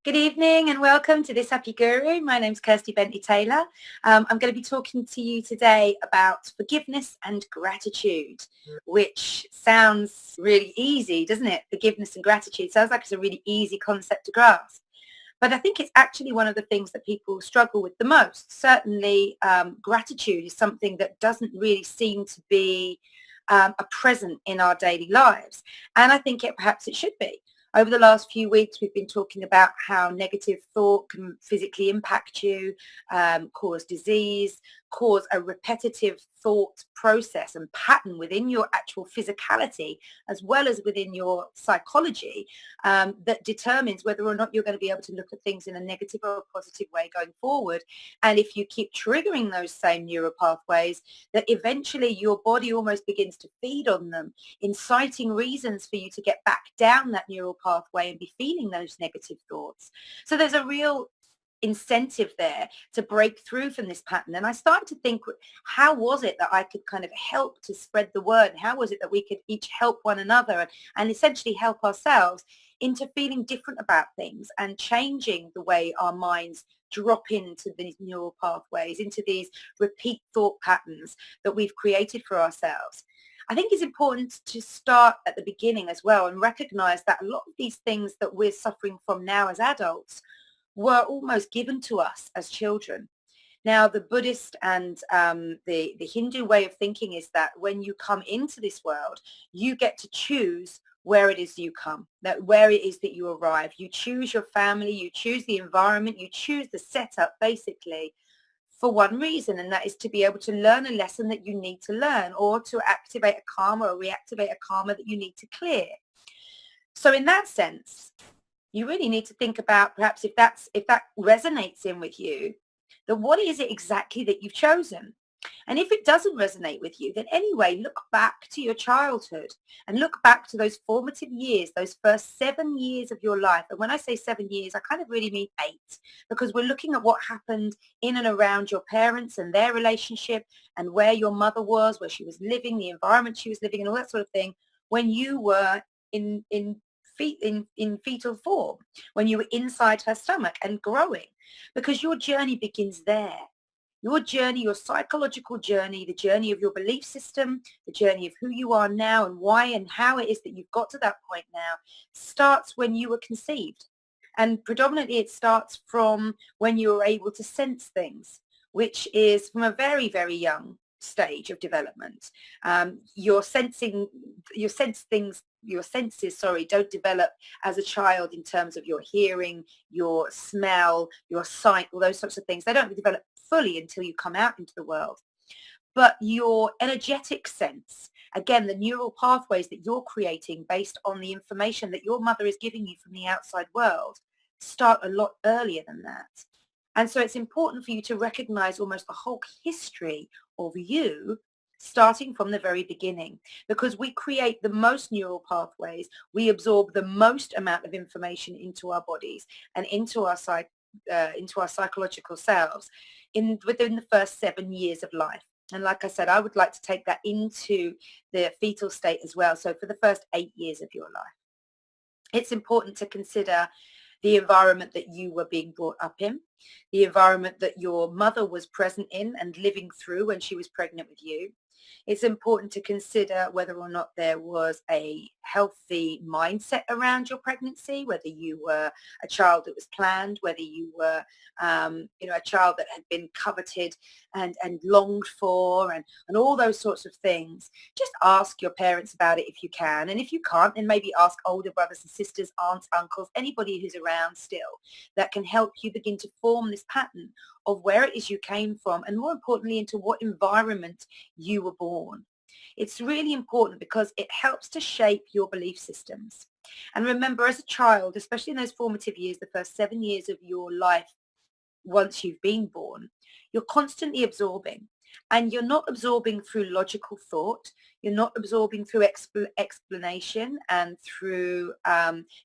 Good evening and welcome to This Happy Guru. My name's Kirsty Bentley Taylor. I'm going to be talking to you today about forgiveness and gratitude, which sounds really easy, doesn't it? Forgiveness and gratitude sounds like it's a really easy concept to grasp. But I think it's actually one of the things that people struggle with the most. Certainly, gratitude is something that doesn't really seem to be a present in our daily lives. And I think perhaps it should be. Over the last few weeks, we've been talking about how negative thought can physically impact you, cause disease, cause a repetitive thought process and pattern within your actual physicality, as well as within your psychology, that determines whether or not you're going to be able to look at things in a negative or a positive way going forward. And if you keep triggering those same neural pathways, that eventually your body almost begins to feed on them, inciting reasons for you to get back down that neural pathway and be feeling those negative thoughts. So there's a real incentive there to break through from this pattern. And I started to think, how was it that I could kind of help to spread the word? How was it that we could each help one another and essentially help ourselves into feeling different about things and changing the way our minds drop into these neural pathways, into these repeat thought patterns that we've created for ourselves? I think it's important to start at the beginning as well and recognize that a lot of these things that we're suffering from now as adults were almost given to us as children. Now, the Buddhist and the Hindu way of thinking is that when you come into this world, you get to choose where it is you come, that where it is that you arrive. You choose your family, you choose the environment, you choose the setup, basically, for one reason, and that is to be able to learn a lesson that you need to learn, or to activate a karma or reactivate a karma that you need to clear. So in that sense, you really need to think about, perhaps if that resonates in with you, then what is it exactly that you've chosen? And if it doesn't resonate with you, then anyway, look back to your childhood and look back to those formative years, those first 7 years of your life. And when I say 7 years, I kind of really mean 8, because we're looking at what happened in and around your parents and their relationship, and where your mother was, where she was living, the environment she was living in, all that sort of thing, when you were in fetal form, when you were inside her stomach and growing, because your journey begins there. Your journey, your psychological journey, the journey of your belief system, the journey of who you are now and why and how it is that you've got to that point now, starts when you were conceived. And predominantly it starts from when you were able to sense things, which is from a very, very young stage of development. Your senses, don't develop as a child in terms of your hearing, your smell, your sight, all those sorts of things. They don't develop fully until you come out into the world. But your energetic sense, again, the neural pathways that you're creating based on the information that your mother is giving you from the outside world, start a lot earlier than that. And so it's important for you to recognize almost the whole history of you, starting from the very beginning, because we create the most neural pathways. We absorb the most amount of information into our bodies and into our psychological selves within the first 7 years of life. And like I said, I would like to take that into the fetal state as well. So for the first 8 years of your life, it's important to consider the environment that you were being brought up in, the environment that your mother was present in and living through when she was pregnant with you. It's important to consider whether or not there was a healthy mindset around your pregnancy, whether you were a child that was planned, whether you were, a child that had been coveted and longed for, and all those sorts of things. Just ask your parents about it if you can. And if you can't, then maybe ask older brothers and sisters, aunts, uncles, anybody who's around still that can help you begin to form this pattern of where it is you came from, and more importantly, into what environment you were born. It's really important because it helps to shape your belief systems. And remember, as a child, especially in those formative years, the first 7 years of your life, once you've been born, you're constantly absorbing. And you're not absorbing through logical thought. You're not absorbing through explanation and through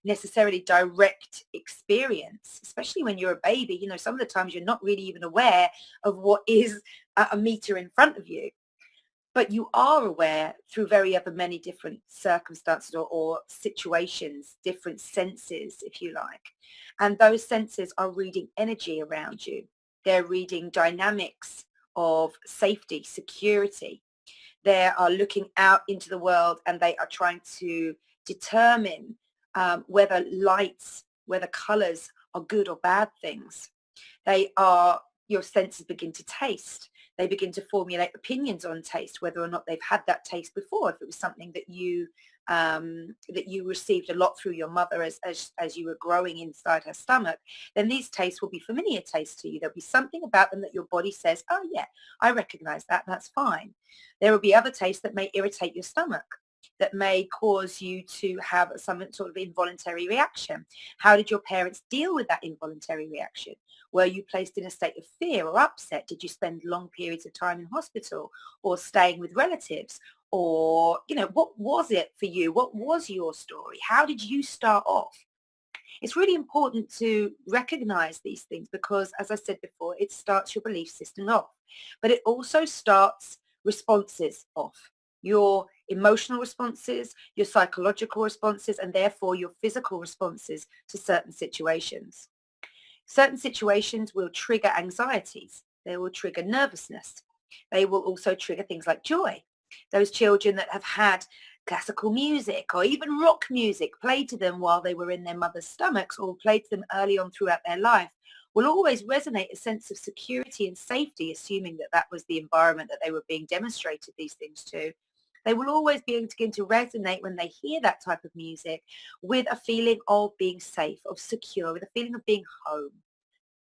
necessarily direct experience, especially when you're a baby. Some of the times you're not really even aware of what is a meter in front of you. but you are aware through very other many different circumstances or situations, different senses, if you like. And those senses are reading energy around you. They're reading dynamics of safety, security. They are looking out into the world and they are trying to determine whether lights, whether colors are good or bad things. Your senses begin to taste. They begin to formulate opinions on taste, whether or not they've had that taste before. If it was something that you received a lot through your mother as you were growing inside her stomach, then these tastes will be familiar tastes to you. There'll be something about them that your body says, oh yeah, I recognize that, that's fine. There will be other tastes that may irritate your stomach, that may cause you to have some sort of involuntary reaction. How did your parents deal with that involuntary reaction? Were you placed in a state of fear or upset? Did you spend long periods of time in hospital or staying with relatives? Or, what was it for you? What was your story? How did you start off? It's really important to recognize these things because, as I said before, it starts your belief system off, but it also starts responses off. Your emotional responses, your psychological responses, and therefore your physical responses to certain situations. Certain situations will trigger anxieties. They will trigger nervousness. They will also trigger things like joy. Those children that have had classical music or even rock music played to them while they were in their mother's stomachs or played to them early on throughout their life will always resonate a sense of security and safety, assuming that that was the environment that they were being demonstrated these things to. They will always begin to resonate when they hear that type of music with a feeling of being safe, of secure, with a feeling of being home.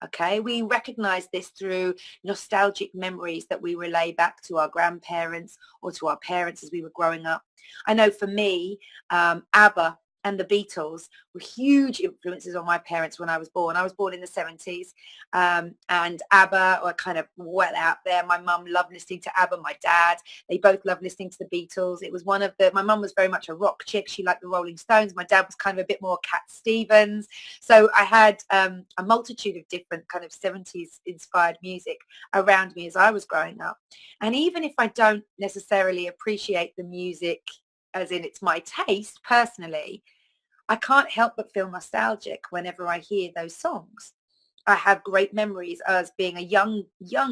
Okay, we recognize this through nostalgic memories that we relay back to our grandparents or to our parents as we were growing up. I know for me, ABBA and the Beatles were huge influences on my parents when I was born. I was born in the 70s, and ABBA were kind of well out there. My mum loved listening to ABBA. My dad, they both loved listening to the Beatles. It was my mum was very much a rock chick. She liked the Rolling Stones. My dad was kind of a bit more Cat Stevens. So I had a multitude of different kind of 70s inspired music around me as I was growing up. And even if I don't necessarily appreciate the music as in it's my taste personally, I can't help but feel nostalgic whenever I hear those songs. I have great memories as being a young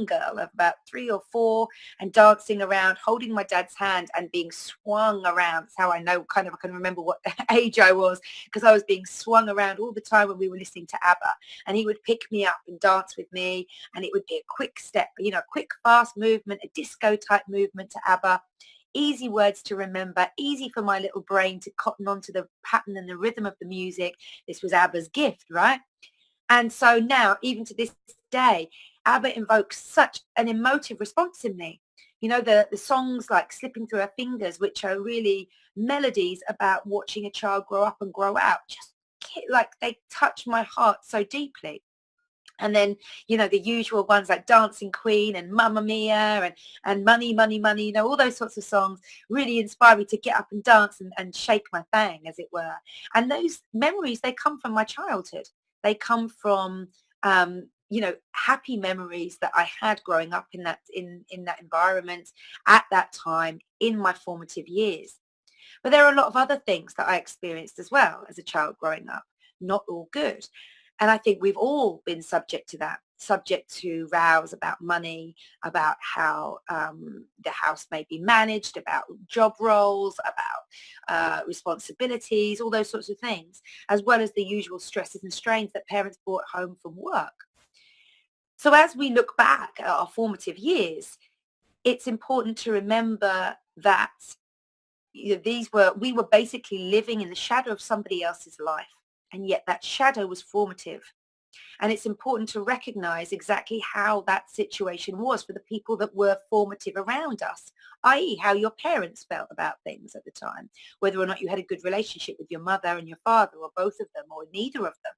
girl of about 3 or 4 and dancing around, holding my dad's hand and being swung around. That's how I know I can remember what age I was, because I was being swung around all the time when we were listening to ABBA. And he would pick me up and dance with me, and it would be a quick step, quick, fast movement, a disco type movement to ABBA. Easy words to remember, easy for my little brain to cotton onto the pattern and the rhythm of the music. This was ABBA's gift, right? And so now, even to this day, ABBA invokes such an emotive response in me. The songs like Slipping Through Her Fingers, which are really melodies about watching a child grow up and grow out, just like they touch my heart so deeply. And then, the usual ones like Dancing Queen and Mamma Mia and Money, Money, Money, all those sorts of songs really inspire me to get up and dance and shake my thang, as it were. And those memories, they come from my childhood. They come from, happy memories that I had growing up in that environment at that time in my formative years. But there are a lot of other things that I experienced as well as a child growing up, not all good. And I think we've all been subject to that, subject to rows about money, about how the house may be managed, about job roles, about responsibilities, all those sorts of things, as well as the usual stresses and strains that parents brought home from work. So as we look back at our formative years, it's important to remember that we were basically living in the shadow of somebody else's life. And yet that shadow was formative. And it's important to recognize exactly how that situation was for the people that were formative around us, i.e. how your parents felt about things at the time, whether or not you had a good relationship with your mother and your father, or both of them, or neither of them,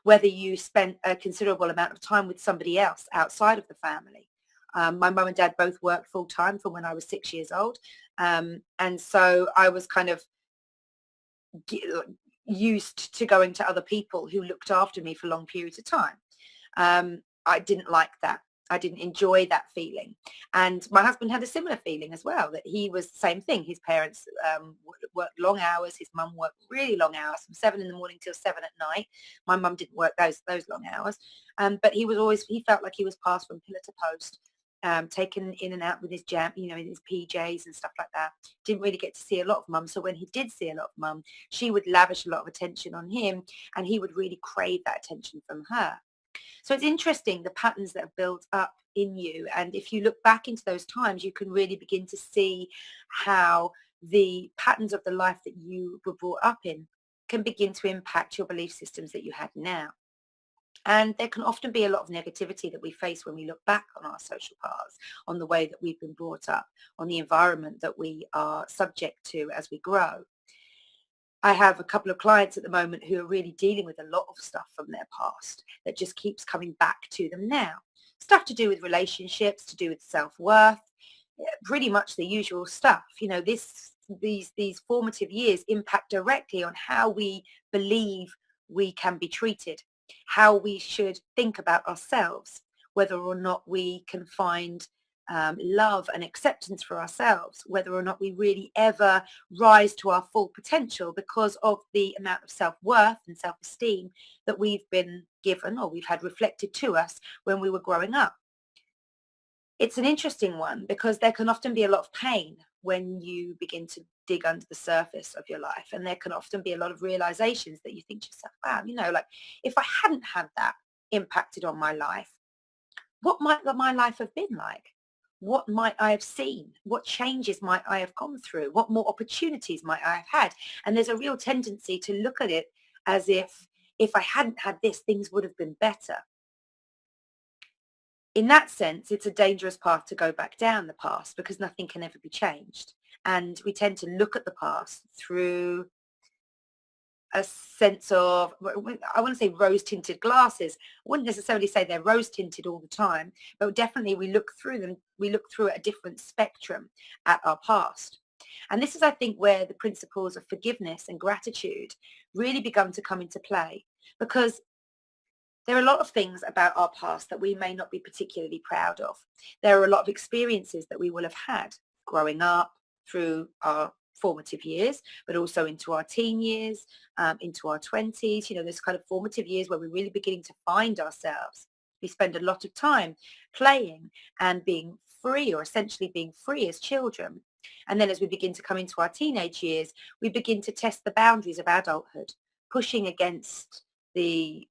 whether you spent a considerable amount of time with somebody else outside of the family. My mum and dad both worked full time from when I was 6 years old. And so I was kind of used to going to other people who looked after me for long periods of time. I didn't like that. I didn't enjoy that feeling. And my husband had a similar feeling as well, that he was the same thing. His parents worked long hours. His mum worked really long hours, from 7 in the morning till 7 at night. My mum didn't work those long hours. But he felt like he was passed from pillar to post, taken in and out with his in his PJs and stuff like that. Didn't really get to see a lot of mum. So when he did see a lot of mum, she would lavish a lot of attention on him, and he would really crave that attention from her. So it's interesting, the patterns that have built up in you. And if you look back into those times, you can really begin to see how the patterns of the life that you were brought up in can begin to impact your belief systems that you have now. And there can often be a lot of negativity that we face when we look back on our social paths, on the way that we've been brought up, on the environment that we are subject to as we grow. I have a couple of clients at the moment who are really dealing with a lot of stuff from their past that just keeps coming back to them now. Stuff to do with relationships, to do with self-worth, pretty much the usual stuff. These formative years impact directly on how we believe we can be treated, how we should think about ourselves, whether or not we can find love and acceptance for ourselves, whether or not we really ever rise to our full potential because of the amount of self-worth and self-esteem that we've been given or we've had reflected to us when we were growing up. It's an interesting one because there can often be a lot of pain when you begin to dig under the surface of your life, and there can often be a lot of realizations that you think to yourself, wow, like if I hadn't had that impacted on my life, what might my life have been like? What might I have seen? What changes might I have gone through? What more opportunities might I have had? And there's a real tendency to look at it as if I hadn't had this, things would have been better. In that sense, it's a dangerous path to go back down the past because nothing can ever be changed. And we tend to look at the past through a sense of, I want to say rose-tinted glasses. I wouldn't necessarily say they're rose-tinted all the time, but definitely we look through them. We look through at a different spectrum at our past. And this is, I think, where the principles of forgiveness and gratitude really become to come into play, because there are a lot of things about our past that we may not be particularly proud of. There are a lot of experiences that we will have had growing up, through our formative years, but also into our teen years, into our 20s, those kind of formative years where we're really beginning to find ourselves. We spend a lot of time playing and being free, or essentially being free as children. And then as we begin to come into our teenage years, we begin to test the boundaries of adulthood, pushing against the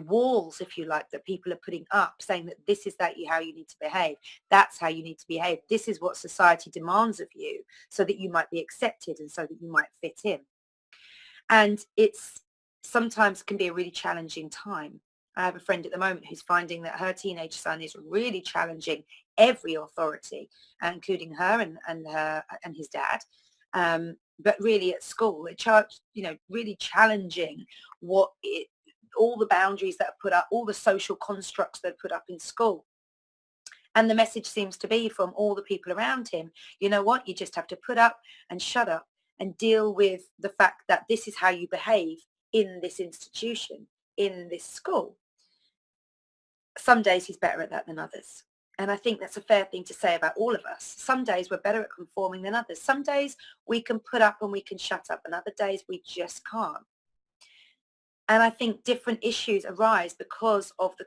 walls, if you like, that people are putting up, saying that this is how you need to behave. That's how you need to behave. This is what society demands of you so that you might be accepted and so that you might fit in. And it's sometimes can be a really challenging time. I have a friend at the moment who's finding that her teenage son is really challenging every authority, including her and his dad. But really at school, really challenging all the boundaries that are put up, all the social constructs that are put up in school. And the message seems to be from all the people around him, you know what, you just have to put up and shut up and deal with the fact that this is how you behave in this institution, in this school. Some days he's better at that than others. And I think that's a fair thing to say about all of us. Some days we're better at conforming than others. Some days we can put up and we can shut up, and other days we just can't. And I think different issues arise because of the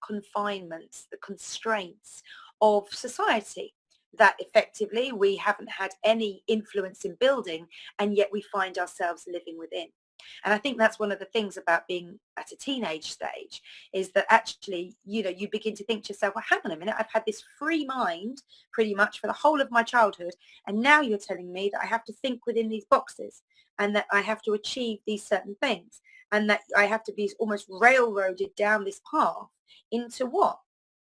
confinements, the constraints of society that effectively we haven't had any influence in building, and yet we find ourselves living within. And I think that's one of the things about being at a teenage stage, is that actually, you begin to think to yourself, well, hang on a minute, I've had this free mind pretty much for the whole of my childhood, and now you're telling me that I have to think within these boxes, and that I have to achieve these certain things, and that I have to be almost railroaded down this path into what?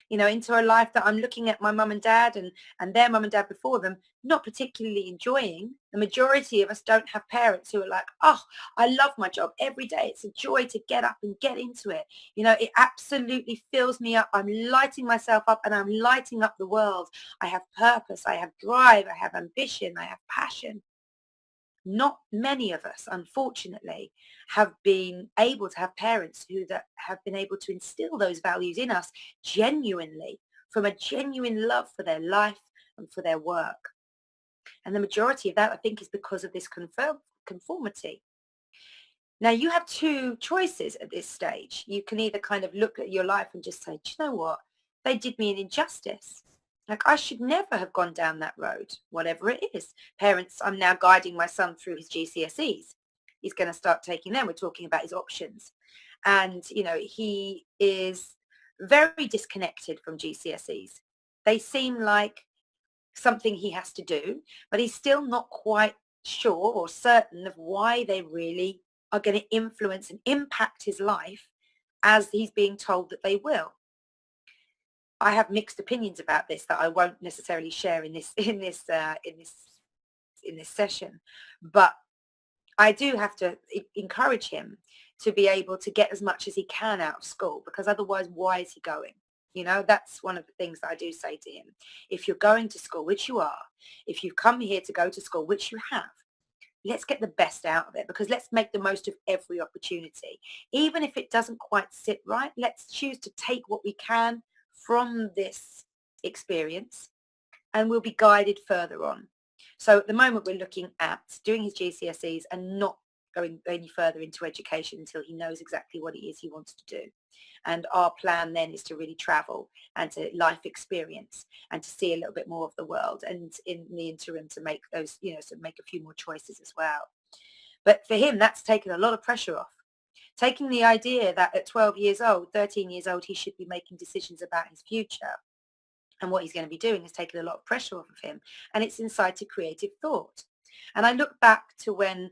Into a life that I'm looking at my mum and dad and their mum and dad before them not particularly enjoying. The majority of us don't have parents who are like, oh, I love my job every day. It's a joy to get up and get into it. It absolutely fills me up. I'm lighting myself up and I'm lighting up the world. I have purpose. I have drive. I have ambition. I have passion. Not many of us, unfortunately, have been able to have parents who that have been able to instill those values in us genuinely, from a genuine love for their life and for their work. And the majority of that, I think, is because of this conformity. Now, you have two choices at this stage. You can either kind of look at your life and just say, do you know what? They did me an injustice. Like, I should never have gone down that road, whatever it is. Parents, I'm now guiding my son through his GCSEs. He's going to start taking them. We're talking about his options. And, he is very disconnected from GCSEs. They seem like something he has to do, but he's still not quite sure or certain of why they really are going to influence and impact his life as he's being told that they will. I have mixed opinions about this that I won't necessarily share in this session, but I do have to encourage him to be able to get as much as he can out of school, because otherwise, why is he going? That's one of the things that I do say to him. If you're going to school, which you are, if you've come here to go to school, which you have, let's get the best out of it, because let's make the most of every opportunity. Even if it doesn't quite sit right, let's choose to take what we can from this experience, and we'll be guided further on. So at the moment, we're looking at doing his GCSEs and not going any further into education until he knows exactly what it is he wants to do. And our plan then is to really travel and to life experience and to see a little bit more of the world, and in the interim to make those, to make a few more choices as well. But for him, that's taken a lot of pressure off. Taking the idea that at 12 years old, 13 years old, he should be making decisions about his future and what he's going to be doing has taken a lot of pressure off of him. And it's incited creative thought. And I look back to when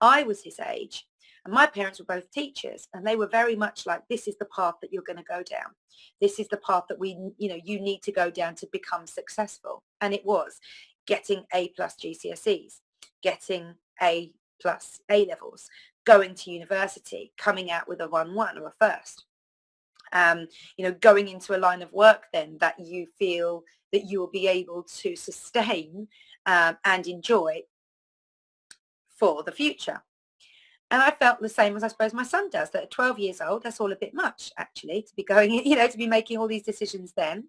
I was his age, and my parents were both teachers, and they were very much like, this is the path that you're going to go down. This is the path that you need to go down to become successful. And it was getting A+ GCSEs, getting A+ A levels, going to university, coming out with a 1-1 or a first. Going into a line of work then that you feel that you will be able to sustain and enjoy for the future. And I felt the same as I suppose my son does, that at 12 years old, that's all a bit much actually, to be going, to be making all these decisions then.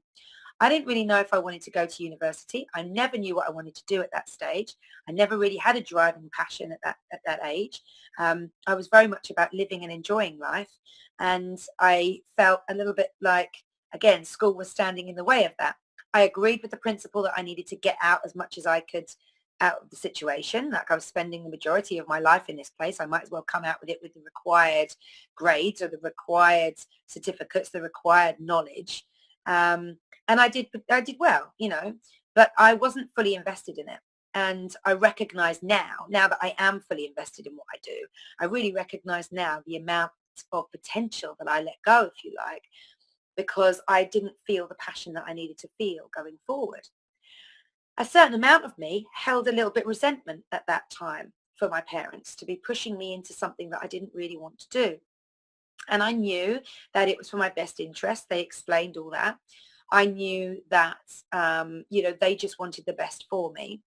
I didn't really know if I wanted to go to university. I never knew what I wanted to do at that stage. I never really had a driving passion at that age. I was very much about living and enjoying life. And I felt a little bit like, again, school was standing in the way of that. I agreed with the principal that I needed to get out as much as I could out of the situation. Like, I was spending the majority of my life in this place. I might as well come out with it with the required grades or the required certificates, the required knowledge. And I did well, but I wasn't fully invested in it. And I recognize now that I am fully invested in what I do, I really recognize now the amount of potential that I let go, if you like, because I didn't feel the passion that I needed to feel going forward. A certain amount of me held a little bit resentment at that time for my parents to be pushing me into something that I didn't really want to do. And I knew that it was for my best interest. They explained all that. I knew that, they just wanted the best for me.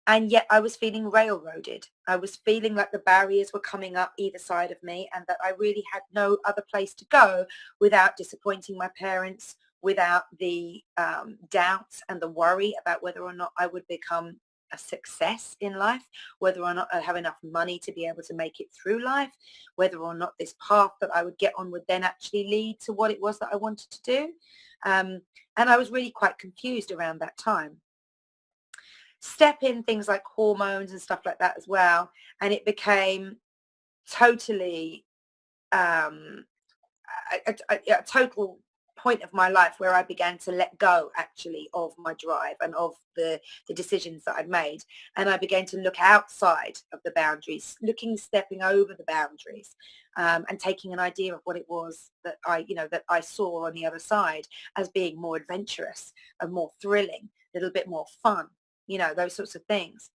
And yet I was feeling railroaded. I was feeling like the barriers were coming up either side of me, and that I really had no other place to go without disappointing my parents, without the doubts and the worry about whether or not I would become a success in life, whether or not I have enough money to be able to make it through life, whether or not this path that I would get on would then actually lead to what it was that I wanted to do. And I was really quite confused around that time. Step in things like hormones and stuff like that as well, and it became totally a total point of my life where I began to let go actually of my drive and of the decisions that I'd made, and I began to look outside of the boundaries, stepping over the boundaries, and taking an idea of what it was that I saw on the other side as being more adventurous and more thrilling, a little bit more fun, those sorts of things.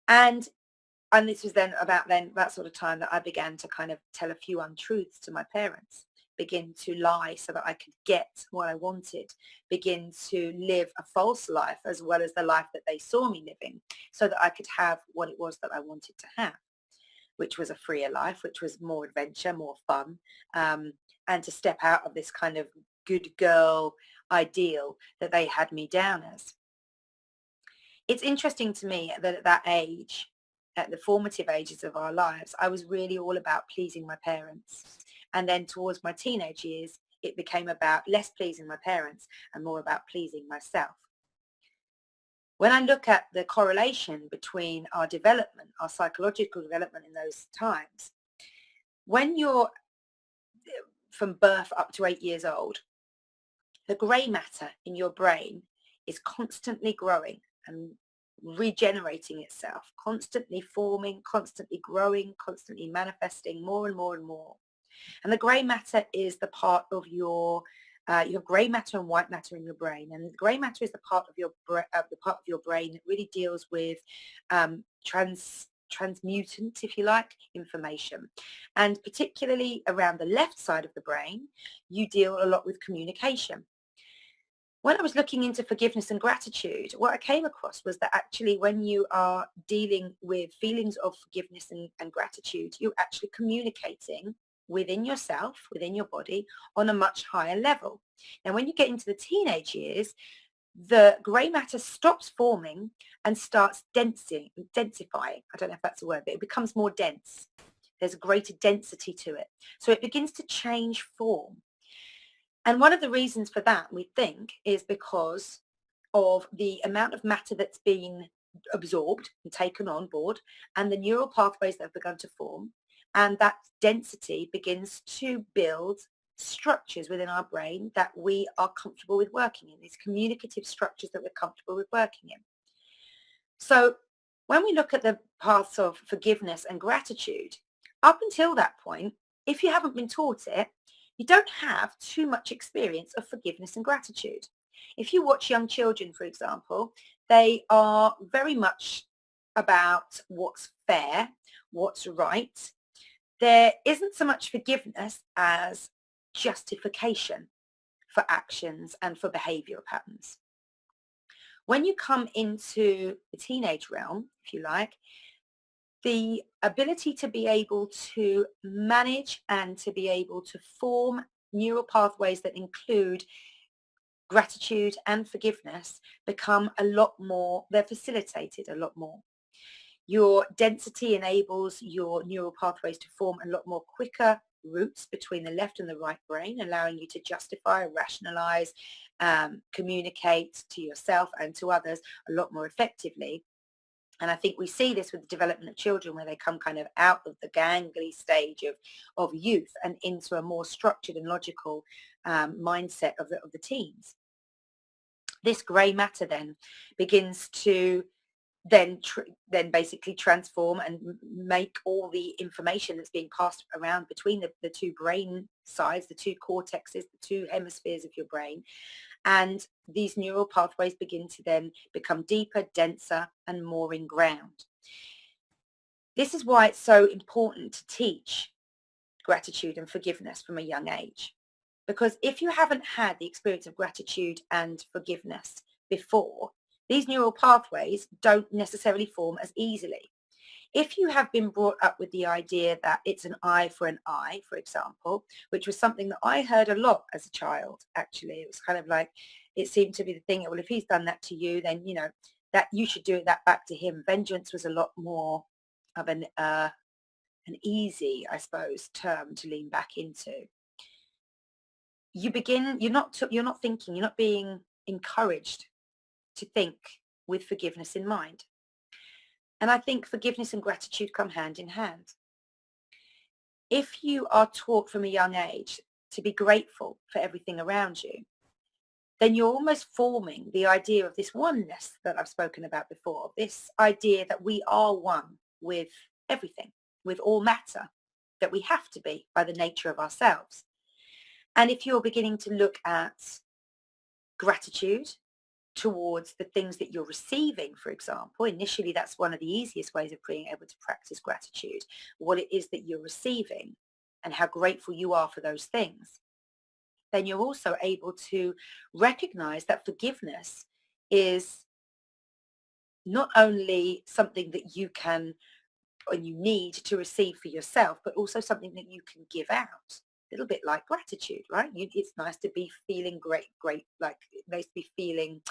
And this was then about that sort of time that I began to kind of tell a few untruths to my parents, begin to lie so that I could get what I wanted, begin to live a false life as well as the life that they saw me living, so that I could have what it was that I wanted to have, which was a freer life, which was more adventure, more fun, and to step out of this kind of good girl ideal that they had me down as. It's interesting to me that at that age, at the formative ages of our lives, I was really all about pleasing my parents. And then towards my teenage years, it became about less pleasing my parents and more about pleasing myself. When I look at the correlation between our development, our psychological development in those times, when you're from birth up to 8 years old, the grey matter in your brain is constantly growing and regenerating itself, constantly forming, constantly growing, constantly manifesting more and more and more. And the grey matter is the part of your grey matter and white matter in your brain. And the grey matter is the part of your brain that really deals with transmutant, if you like, information. And particularly around the left side of the brain, you deal a lot with communication. When I was looking into forgiveness and gratitude, what I came across was that actually when you are dealing with feelings of forgiveness and gratitude, you're actually communicating within yourself, within your body, on a much higher level. Now, when you get into the teenage years, the grey matter stops forming and starts densifying. I don't know if that's a word, but it becomes more dense. There's a greater density to it. So it begins to change form. And one of the reasons for that, we think, is because of the amount of matter that's been absorbed and taken on board and the neural pathways that have begun to form. And that density begins to build structures within our brain that we are comfortable with working in, these communicative structures that we're comfortable with working in. So when we look at the paths of forgiveness and gratitude, up until that point, if you haven't been taught it, you don't have too much experience of forgiveness and gratitude. If you watch young children, for example, they are very much about what's fair, what's right. There isn't so much forgiveness as justification for actions and for behavioral patterns. When you come into the teenage realm, if you like, the ability to be able to manage and to be able to form neural pathways that include gratitude and forgiveness become a lot more, they're facilitated a lot more. Your density enables your neural pathways to form a lot more quicker routes between the left and the right brain, allowing you to justify, rationalize, communicate to yourself and to others a lot more effectively. And I think we see this with the development of children where they come kind of out of the gangly stage of youth and into a more structured and logical mindset of the teens. This grey matter then begins to then basically transform and make all the information that's being passed around between the two brain sides, the two cortexes, the two hemispheres of your brain. And these neural pathways begin to then become deeper, denser, and more ingrained. This is why it's so important to teach gratitude and forgiveness from a young age. Because if you haven't had the experience of gratitude and forgiveness before, these neural pathways don't necessarily form as easily. If you have been brought up with the idea that it's an eye for an eye, for example, which was something that I heard a lot as a child, actually, it was kind of like, it seemed to be the thing, well, if he's done that to you, then, you know, that you should do that back to him. Vengeance was a lot more of an easy, I suppose, term to lean back into. You're not thinking, you're not being encouraged to think with forgiveness in mind. And I think forgiveness and gratitude come hand in hand. If you are taught from a young age to be grateful for everything around you, then you're almost forming the idea of this oneness that I've spoken about before, this idea that we are one with everything, with all matter, that we have to be by the nature of ourselves. And if you're beginning to look at gratitude towards the things that you're receiving, for example, initially that's one of the easiest ways of being able to practice gratitude, what it is that you're receiving and how grateful you are for those things. then you're also able to recognize that forgiveness is not only something that you can and you need to receive for yourself, but also something that you can give out. A little bit like gratitude, right? It's nice to be feeling great, like it's nice to be feeling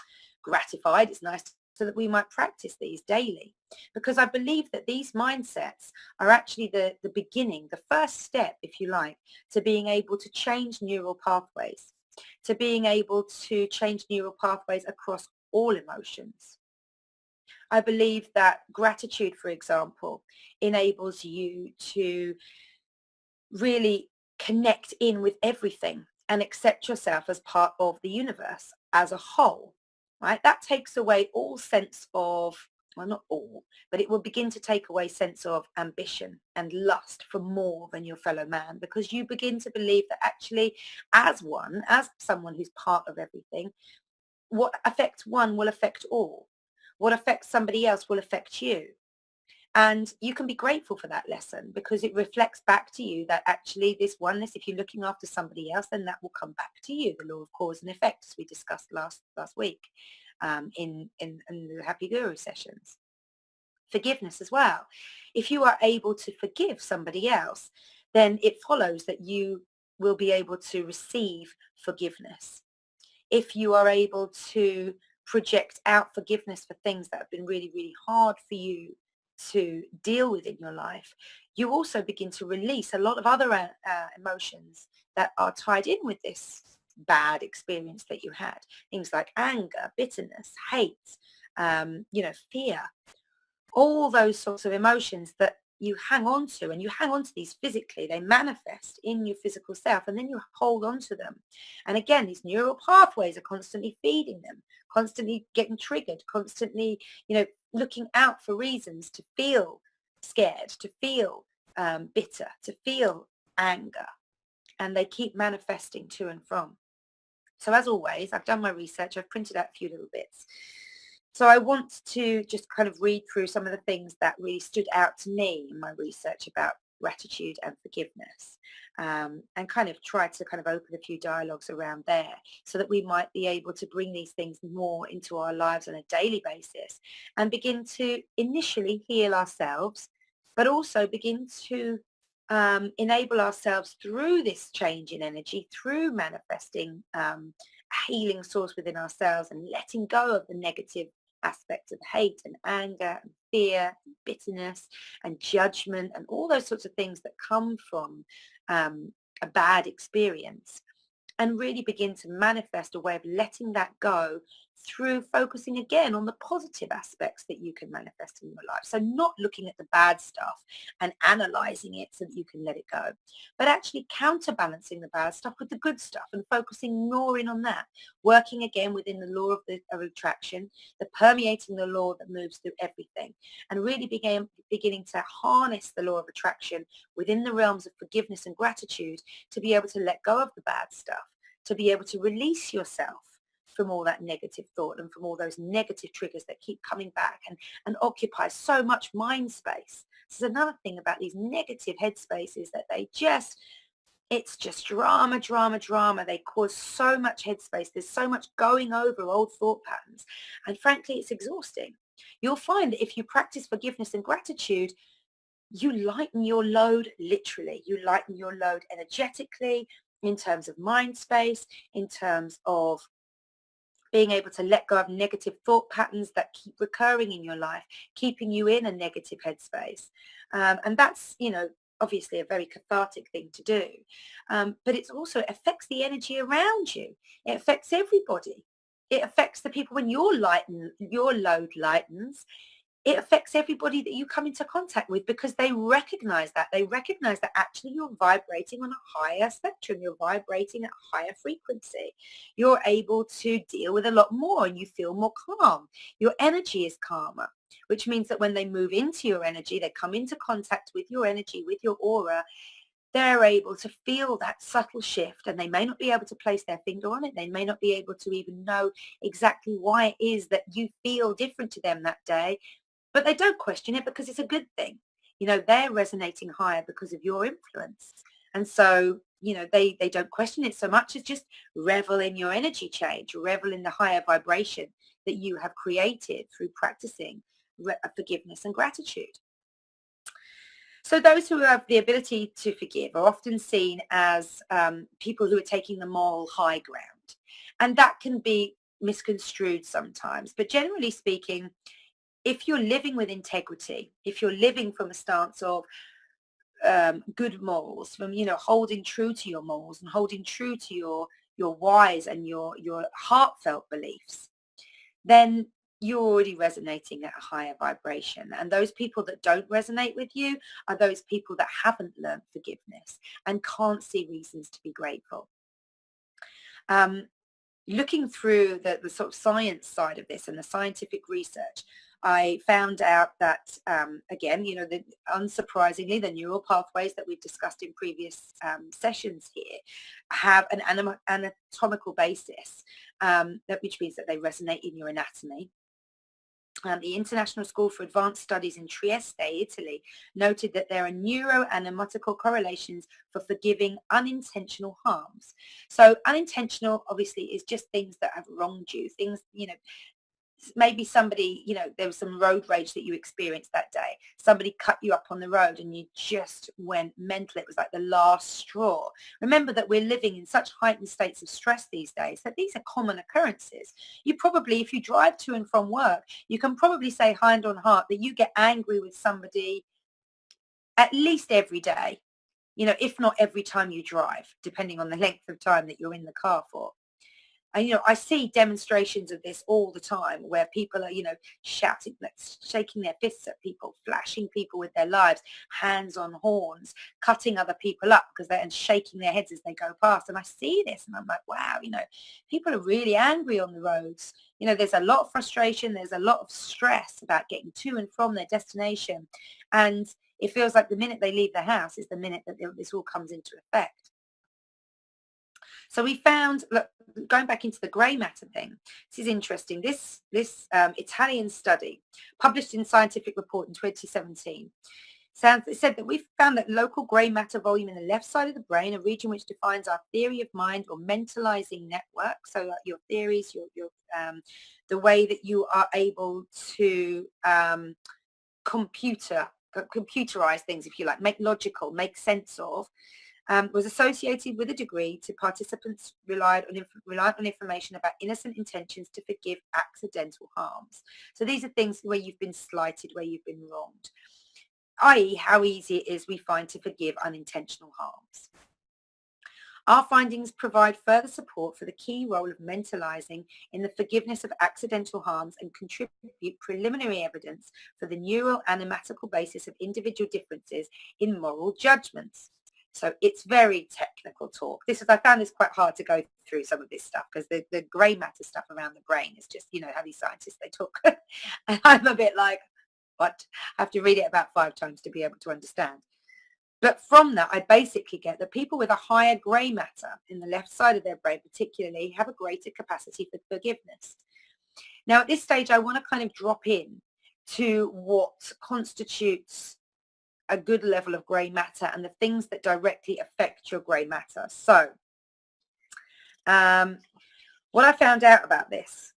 gratified. It's nice so that we might practice these daily, because I believe that these mindsets are actually the beginning, the first step, if you like, to being able to change neural pathways, to being able to change neural pathways across all emotions. I believe that gratitude, for example, enables you to really connect in with everything and accept yourself as part of the universe as a whole, right? That takes away all sense of, well, not all, but it will begin to take away sense of ambition and lust for more than your fellow man, because you begin to believe that actually as one, as someone who's part of everything, what affects one will affect all. What affects somebody else will affect you. And you can be grateful for that lesson, because it reflects back to you that actually this oneness, if you're looking after somebody else, then that will come back to you, the law of cause and effect, as we discussed last week in the Happy Guru sessions. Forgiveness as well. If you are able to forgive somebody else, then it follows that you will be able to receive forgiveness. If you are able to project out forgiveness for things that have been really, really hard for you to deal with in your life, you also begin to release a lot of other emotions that are tied in with this bad experience that you had. Things like anger, bitterness, hate, fear, all those sorts of emotions that you hang on to, and you hang on to these physically. They manifest in your physical self, and then you hold on to them. And again, these neural pathways are constantly feeding them, constantly getting triggered, constantly, looking out for reasons to feel scared, to feel bitter, to feel anger. And they keep manifesting to and from. So as always, I've done my research. I've printed out a few little bits. So I want to just kind of read through some of the things that really stood out to me in my research about gratitude and forgiveness, and kind of try to kind of open a few dialogues around there, so that we might be able to bring these things more into our lives on a daily basis and begin to initially heal ourselves, but also begin to enable ourselves through this change in energy, through manifesting a healing source within ourselves and letting go of the negative aspects of hate and anger and fear and bitterness and judgment and all those sorts of things that come from a bad experience, and really begin to manifest a way of letting that go through focusing again on the positive aspects that you can manifest in your life. So not looking at the bad stuff and analyzing it so that you can let it go, but actually counterbalancing the bad stuff with the good stuff and focusing more in on that, working again within the law of attraction, the permeating the law that moves through everything, and really beginning to harness the law of attraction within the realms of forgiveness and gratitude to be able to let go of the bad stuff, to be able to release yourself from all that negative thought and from all those negative triggers that keep coming back and occupy so much mind space. This is another thing about these negative headspaces, that it's just drama, drama, drama. They cause so much headspace. There's so much going over old thought patterns. And frankly, it's exhausting. You'll find that if you practice forgiveness and gratitude, you lighten your load literally. You lighten your load energetically, in terms of mind space, in terms of being able to let go of negative thought patterns that keep recurring in your life, keeping you in a negative headspace. And that's, obviously a very cathartic thing to do. But it also affects the energy around you. It affects everybody. It affects the people when your load lightens. It affects everybody that you come into contact with, because they recognize that. They recognize that actually you're vibrating on a higher spectrum. You're vibrating at a higher frequency. You're able to deal with a lot more and you feel more calm. Your energy is calmer, which means that when they move into your energy, they come into contact with your energy, with your aura, they're able to feel that subtle shift, and they may not be able to place their finger on it. They may not be able to even know exactly why it is that you feel different to them that day. But they don't question it, because it's a good thing. They're resonating higher because of your influence. And so they don't question it so much as just revel in your energy change, revel in the higher vibration that you have created through practicing forgiveness and gratitude. So those who have the ability to forgive are often seen as people who are taking the moral high ground. And that can be misconstrued sometimes. But generally speaking, if you're living with integrity, if you're living from a stance of good morals, from holding true to your morals and holding true to your whys and your heartfelt beliefs, then you're already resonating at a higher vibration. And those people that don't resonate with you are those people that haven't learned forgiveness and can't see reasons to be grateful. Looking through the sort of science side of this and the scientific research, I found out that, again, unsurprisingly, the neural pathways that we've discussed in previous sessions here have an anatomical basis, which means that they resonate in your anatomy. The International School for Advanced Studies in Trieste, Italy, noted that there are neuroanatomical correlations for forgiving unintentional harms. So unintentional, obviously, is just things that have wronged you, things, maybe somebody, there was some road rage that you experienced that day. Somebody cut you up on the road and you just went mental. It was like the last straw. Remember that we're living in such heightened states of stress these days that these are common occurrences. You probably, if you drive to and from work, you can probably say hand on heart that you get angry with somebody at least every day, if not every time you drive, depending on the length of time that you're in the car for. And, I see demonstrations of this all the time where people are, shouting, shaking their fists at people, flashing people with their lives, hands on horns, cutting other people up and shaking their heads as they go past. And I see this and I'm like, wow, people are really angry on the roads. There's a lot of frustration. There's a lot of stress about getting to and from their destination. And it feels like the minute they leave the house is the minute that this all comes into effect. So we found, look, going back into the grey matter thing, this is interesting. This Italian study, published in Scientific Report in 2017, it said that we found that local grey matter volume in the left side of the brain, a region which defines our theory of mind or mentalizing network, so your theories, the way that you are able to computerize things, if you like, make sense of, was associated with a degree to participants relied on information about innocent intentions to forgive accidental harms. So these are things where you've been slighted, where you've been wronged, i.e. how easy it is we find to forgive unintentional harms. Our findings provide further support for the key role of mentalizing in the forgiveness of accidental harms and contribute preliminary evidence for the neural anatomical basis of individual differences in moral judgments. So it's very technical talk. I found this quite hard to go through some of this stuff because the grey matter stuff around the brain is just, how these scientists, they talk. And I'm a bit like, what? I have to read it about 5 times to be able to understand. But from that, I basically get that people with a higher grey matter in the left side of their brain particularly have a greater capacity for forgiveness. Now, at this stage, I want to kind of drop in to what constitutes a good level of grey matter and the things that directly affect your grey matter. So what I found out about this,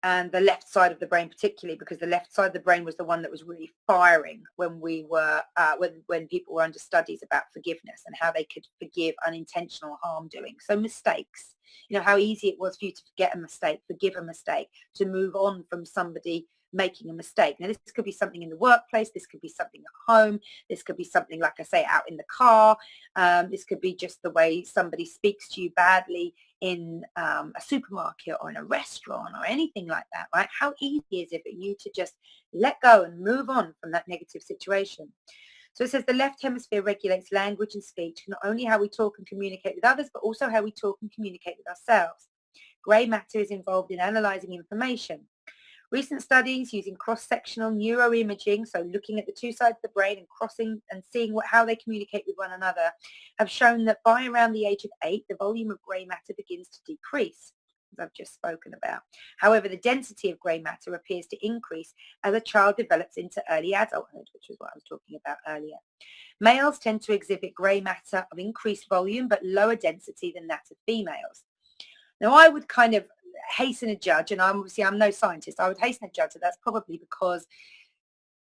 and the left side of the brain particularly, because the left side of the brain was the one that was really firing when we were when people were under studies about forgiveness and how they could forgive unintentional harm doing. So mistakes, how easy it was for you to forget a mistake, forgive a mistake, to move on from somebody making a mistake. Now, this could be something in the workplace, this could be something at home, this could be something, like I say, out in the car, this could be just the way somebody speaks to you badly in a supermarket or in a restaurant or anything like that, right? How easy is it for you to just let go and move on from that negative situation? So it says the left hemisphere regulates language and speech, not only how we talk and communicate with others, but also how we talk and communicate with ourselves. Grey matter is involved in analyzing information. Recent studies using cross-sectional neuroimaging, so looking at the two sides of the brain and crossing and seeing how they communicate with one another, have shown that by around the age of 8, the volume of grey matter begins to decrease. as I've just spoken about. However, the density of grey matter appears to increase as a child develops into early adulthood, which is what I was talking about earlier. Males tend to exhibit grey matter of increased volume but lower density than that of females. Now, I would kind of hasten a judge, and I'm no scientist, I would hasten a judge that that's probably because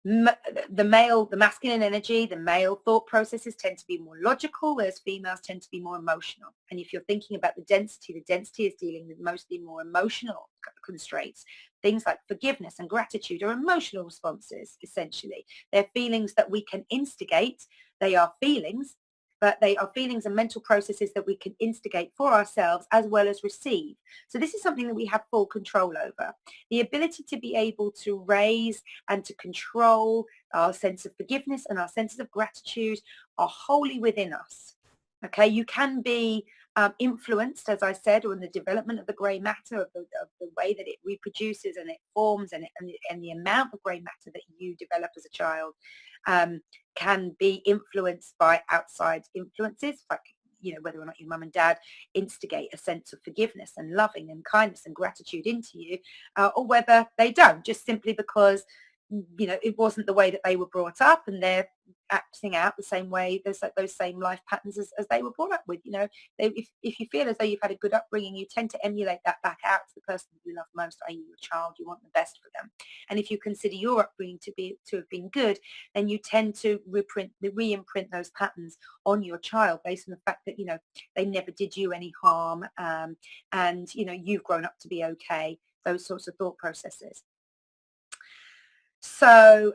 the masculine energy, the male thought processes tend to be more logical, whereas females tend to be more emotional. And if you're thinking about the density is dealing with mostly more emotional constraints. Things like forgiveness and gratitude are emotional responses, essentially. They're feelings that we can instigate. They are feelings, but they are feelings and mental processes that we can instigate for ourselves as well as receive. So this is something that we have full control over. The ability to be able to raise and to control our sense of forgiveness and our senses of gratitude are wholly within us. Okay, you can be influenced, as I said, on the development of the grey matter, of the way that it reproduces and it forms, and the amount of grey matter that you develop as a child can be influenced by outside influences, like, you know, whether or not your mum and dad instigate a sense of forgiveness and loving and kindness and gratitude into you, or whether they don't, just simply because, you know, it wasn't the way that they were brought up, and they're acting out the same way, those same life patterns as they were brought up with. You know, if you feel as though you've had a good upbringing, you tend to emulate that back out to the person that you love most, i.e. your child. You want the best for them. And if you consider your upbringing to have been good, then you tend to re-imprint those patterns on your child based on the fact that, you know, they never did you any harm, and, you know, you've grown up to be okay, those sorts of thought processes. So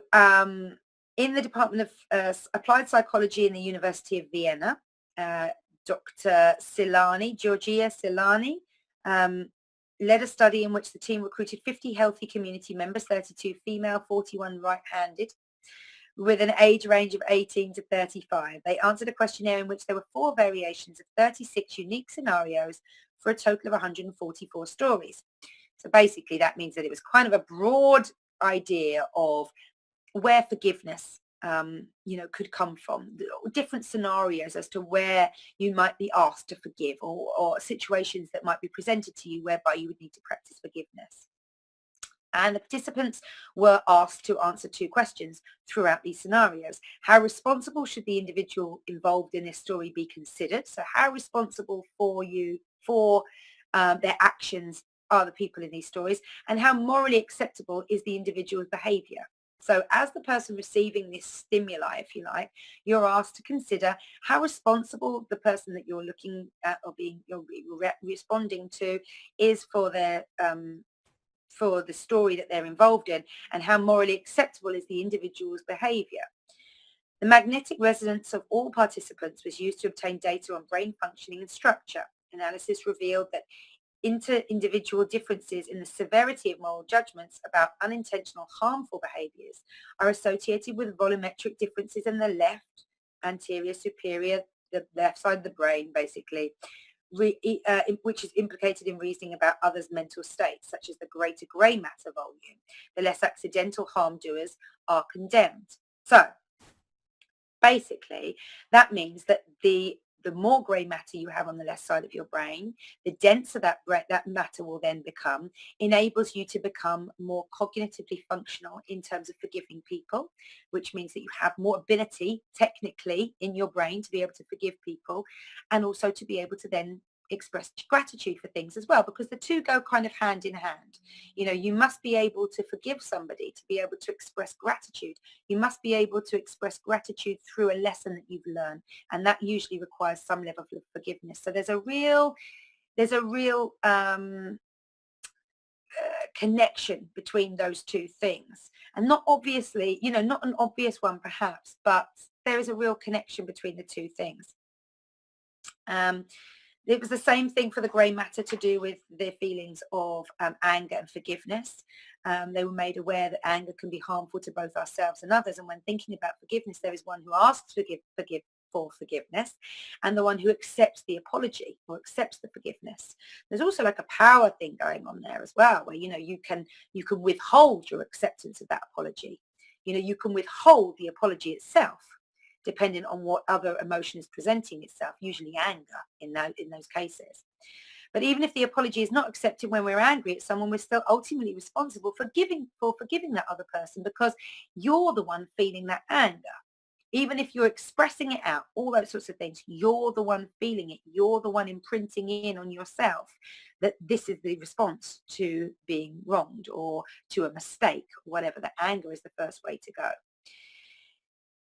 in the Department of Applied Psychology in the University of Vienna, Dr. Silani, Georgia Silani, led a study in which the team recruited 50 healthy community members, 32 female, 41 right-handed, with an age range of 18 to 35. They answered a questionnaire in which there were 4 variations of 36 unique scenarios for a total of 144 stories. So basically that means that it was kind of a broad idea of where forgiveness you know, could come from, different scenarios as to where you might be asked to forgive, or situations that might be presented to you whereby you would need to practice forgiveness. And the participants were asked to answer 2 questions throughout these scenarios. How responsible should the individual involved in this story be considered? So how responsible for their actions are the people in these stories, and how morally acceptable is the individual's behavior? So as the person receiving this stimuli, if you like, you're asked to consider how responsible the person that you're looking at or you're responding to is for their for the story that they're involved in, and how morally acceptable is the individual's behavior. The magnetic resonance of all participants was used to obtain data on brain functioning and structure. Analysis revealed that inter-individual differences in the severity of moral judgments about unintentional harmful behaviors are associated with volumetric differences in the left anterior superior, the left side of the brain, basically, which is implicated in reasoning about others' mental states, such as the greater grey matter volume. The less accidental harm doers are condemned. So basically, that means that the more grey matter you have on the left side of your brain, the denser that matter will then become, enables you to become more cognitively functional in terms of forgiving people, which means that you have more ability technically in your brain to be able to forgive people, and also to be able to then express gratitude for things as well, because the two go kind of hand in hand. You know, you must be able to forgive somebody to be able to express gratitude. You must be able to express gratitude through a lesson that you've learned, and that usually requires some level of forgiveness. So there's a real connection between those two things, and not obviously, you know, not an obvious one perhaps, but there is a real connection between the two things. It was the same thing for the grey matter to do with their feelings of anger and forgiveness. They were made aware that anger can be harmful to both ourselves and others. And when thinking about forgiveness, there is one who asks for forgiveness, and the one who accepts the apology or accepts the forgiveness. There's also like a power thing going on there as well, where, you know, you can withhold your acceptance of that apology. You know, you can withhold the apology itself, depending on what other emotion is presenting itself, usually anger in those cases. But even if the apology is not accepted when we're angry at someone, we're still ultimately responsible for forgiving that other person, because you're the one feeling that anger. Even if you're expressing it out, all those sorts of things, you're the one feeling it. You're the one imprinting in on yourself that this is the response to being wronged or to a mistake, whatever. The anger is the first way to go.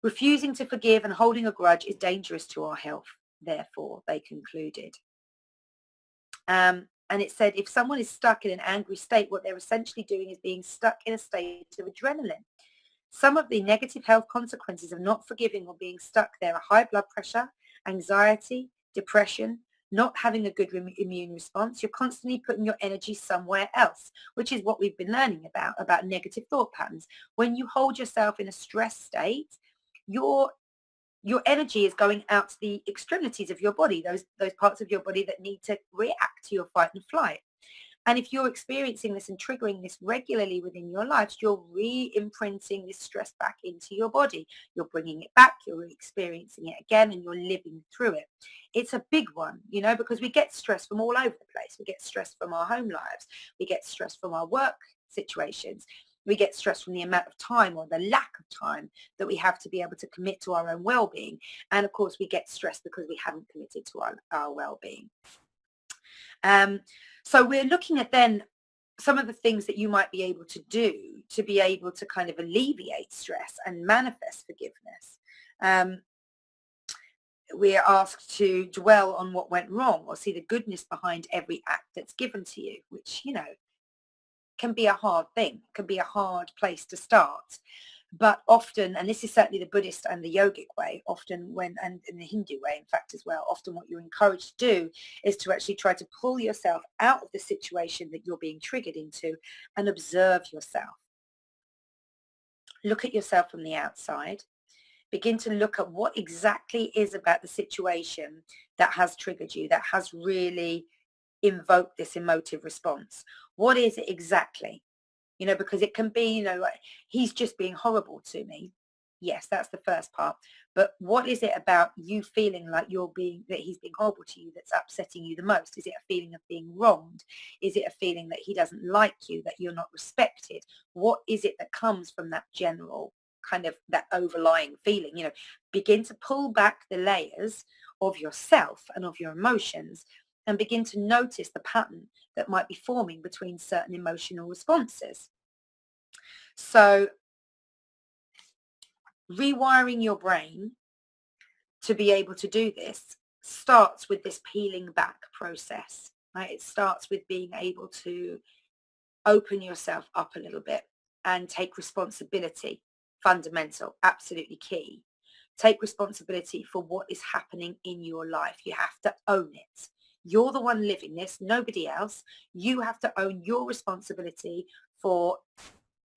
Refusing to forgive and holding a grudge is dangerous to our health, therefore, they concluded. And it said, if someone is stuck in an angry state, what they're essentially doing is being stuck in a state of adrenaline. Some of the negative health consequences of not forgiving or being stuck there are high blood pressure, anxiety, depression, not having a good immune response. You're constantly putting your energy somewhere else, which is what we've been learning about negative thought patterns. When you hold yourself in a stress state, your energy is going out to the extremities of your body, those parts of your body that need to react to your fight and flight. And if you're experiencing this and triggering this regularly within your life, you're re-imprinting this stress back into your body. You're bringing it back, you're experiencing it again, and you're living through it. It's a big one, because we get stress from all over the place. We get stress from our home lives. We get stress from our work situations. We get stressed from the amount of time or the lack of time that we have to be able to commit to our own well-being. And of course, we get stressed because we haven't committed to our well-being. So we're looking at then some of the things that you might be able to do to be able to kind of alleviate stress and manifest forgiveness. We are asked to dwell on what went wrong or see the goodness behind every act that's given to you, which, can be a hard thing, can be a hard place to start. But often, and this is certainly the Buddhist and the yogic way, often and in the Hindu way, in fact, as well, often what you're encouraged to do is to actually try to pull yourself out of the situation that you're being triggered into and observe yourself. Look at yourself from the outside. Begin to look at what exactly is about the situation that has triggered you, that has really invoked this emotive response. What is it exactly? Because it can be, like, he's just being horrible to me. Yes, that's the first part. But what is it about you feeling like that he's being horrible to you that's upsetting you the most? Is it a feeling of being wronged? Is it a feeling that he doesn't like you, that you're not respected? What is it that comes from that general kind of that overlying feeling? Begin to pull back the layers of yourself and of your emotions and begin to notice the pattern that might be forming between certain emotional responses. So rewiring your brain to be able to do this starts with this peeling back process, right? It starts with being able to open yourself up a little bit and take responsibility. Fundamental, absolutely key. Take responsibility for what is happening in your life. You have to own it. You're the one living this, nobody else. You have to own your responsibility for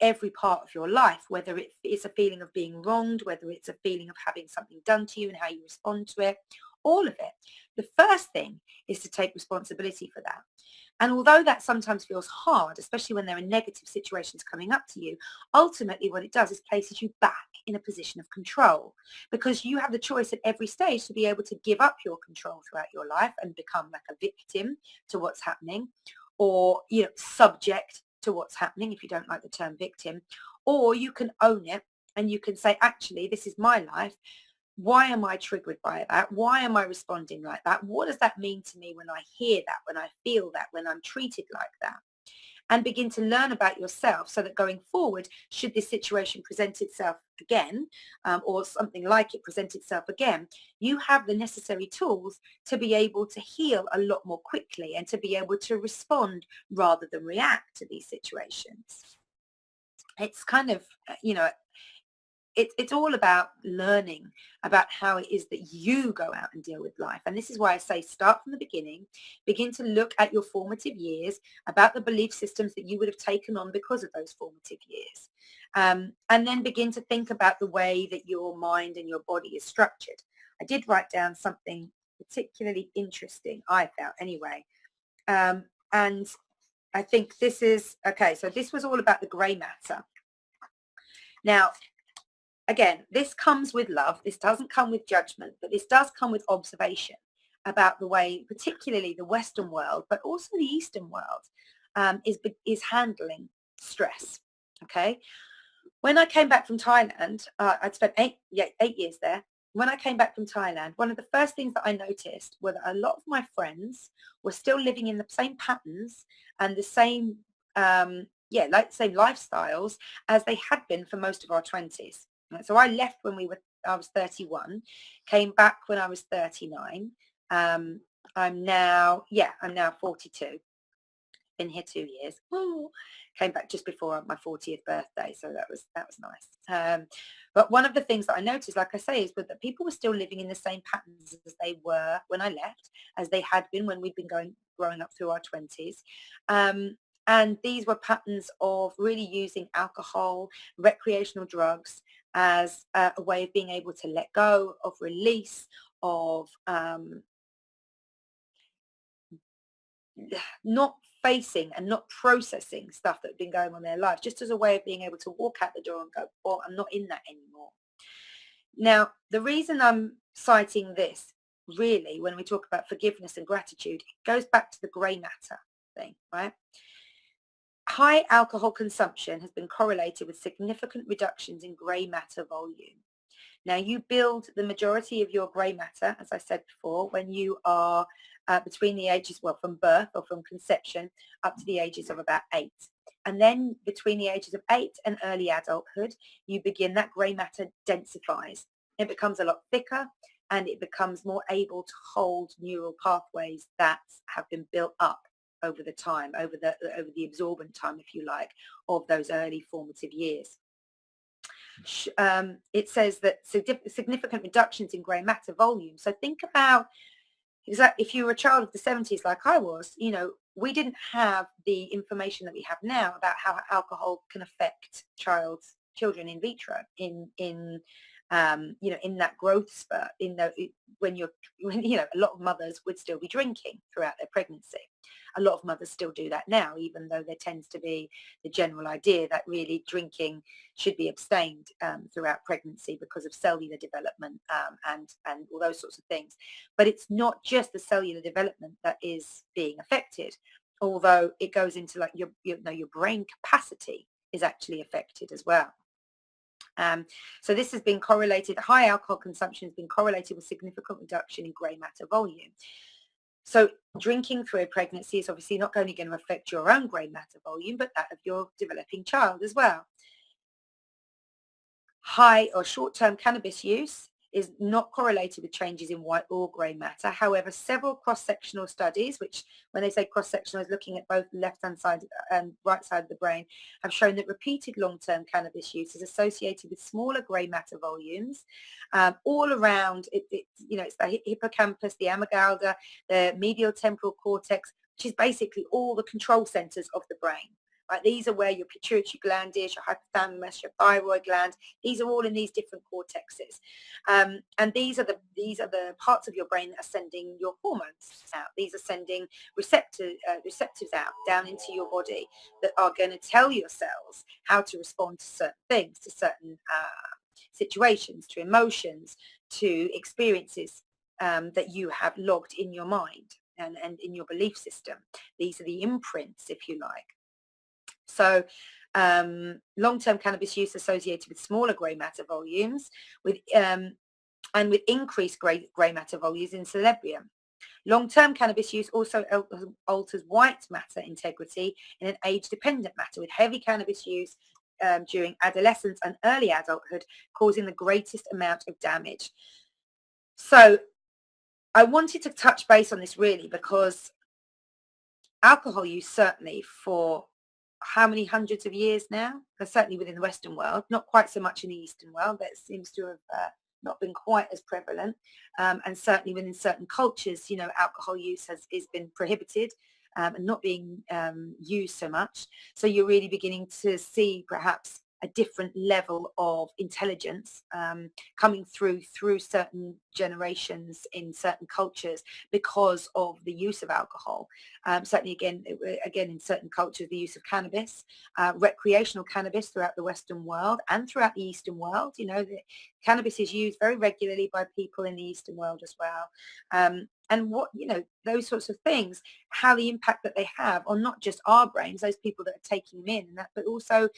every part of your life, whether it's a feeling of being wronged, whether it's a feeling of having something done to you and how you respond to it, all of it. The first thing is to take responsibility for that. And although that sometimes feels hard, especially when there are negative situations coming up to you, ultimately what it does is places you back in a position of control, because you have the choice at every stage to be able to give up your control throughout your life and become like a victim to what's happening, or subject to what's happening, if you don't like the term victim, or you can own it and you can say, actually, this is my life. Why am I triggered by that? Why am I responding like that? What does that mean to me when I hear that, when I feel that, when I'm treated like that? And begin to learn about yourself so that going forward, should this situation present itself again, or something like it present itself again, you have the necessary tools to be able to heal a lot more quickly and to be able to respond rather than react to these situations. It's kind of, it's all about learning about how it is that you go out and deal with life. And this is why I say start from the beginning, begin to look at your formative years, about the belief systems that you would have taken on because of those formative years. And then begin to think about the way that your mind and your body is structured. I did write down something particularly interesting, I felt anyway. And I think this is, okay, so this was all about the grey matter. Now, again, this comes with love. This doesn't come with judgment, but this does come with observation. about the way, particularly the Western world, but also the Eastern world, is handling stress. Okay. When I came back from Thailand, I'd spent 8 years there. When I came back from Thailand, one of the first things that I noticed were that a lot of my friends were still living in the same patterns and the same, same lifestyles as they had been for most of our 20s. Right, so I left when I was 31, came back when I was 39. I'm now 42. Been here 2 years. Came back just before my 40th birthday, so that was nice. But one of the things that I noticed, like I say, is that people were still living in the same patterns as they were when I left, as they had been when we'd been growing up through our 20s. And these were patterns of really using alcohol, recreational drugs as a way of being able to let go, of release, of not facing and not processing stuff that had been going on in their life, just as a way of being able to walk out the door and go, oh, I'm not in that anymore. Now, the reason I'm citing this, really, when we talk about forgiveness and gratitude, it goes back to the grey matter thing, right? High alcohol consumption has been correlated with significant reductions in grey matter volume. Now, you build the majority of your grey matter, as I said before, when you are between the ages, from birth or from conception up to the ages of about 8. And then between the ages of 8 and early adulthood, you begin, that grey matter densifies. It becomes a lot thicker and it becomes more able to hold neural pathways that have been built up over the time, over the absorbent time, if you like, of those early formative years. It says that significant reductions in grey matter volume. So think about, if you were a child of the 70s like I was, we didn't have the information that we have now about how alcohol can affect children in vitro, in that growth spurt, when a lot of mothers would still be drinking throughout their pregnancy. A lot of mothers still do that now, even though there tends to be the general idea that really drinking should be abstained throughout pregnancy because of cellular development and all those sorts of things. But it's not just the cellular development that is being affected, although it goes into like your brain capacity is actually affected as well. So this has been correlated, high alcohol consumption has been correlated with significant reduction in grey matter volume. So drinking through a pregnancy is obviously not only going to affect your own grey matter volume, but that of your developing child as well. High or short-term cannabis use is not correlated with changes in white or grey matter. However, several cross-sectional studies, which when they say cross-sectional is looking at both the left-hand side and right side of the brain, have shown that repeated long-term cannabis use is associated with smaller grey matter volumes all around. It's the hippocampus, the amygdala, the medial temporal cortex, which is basically all the control centers of the brain. Right, these are where your pituitary gland is, your hypothalamus, your thyroid gland. These are all in these different cortexes, and these are the parts of your brain that are sending your hormones out. These are sending receptors out down into your body that are going to tell your cells how to respond to certain things, to certain situations, to emotions, to experiences that you have logged in your mind and in your belief system. These are the imprints, if you like. So long-term cannabis use associated with smaller grey matter volumes and with increased grey matter volumes in cerebrium. Long-term cannabis use also alters white matter integrity in an age-dependent matter, with heavy cannabis use during adolescence and early adulthood causing the greatest amount of damage. So I wanted to touch base on this really because alcohol use, certainly for how many hundreds of years now, certainly within the Western world, not quite so much in the Eastern world, that seems to have not been quite as prevalent, and certainly within certain cultures, alcohol use is been prohibited and not being used so much. So you're really beginning to see perhaps a different level of intelligence coming through certain generations in certain cultures because of the use of alcohol. Certainly, again, in certain cultures, the use of cannabis, recreational cannabis throughout the Western world and throughout the Eastern world. The cannabis is used very regularly by people in the Eastern world as well. and what, those sorts of things, how the impact that they have on not just our brains, those people that are taking them in and that, but also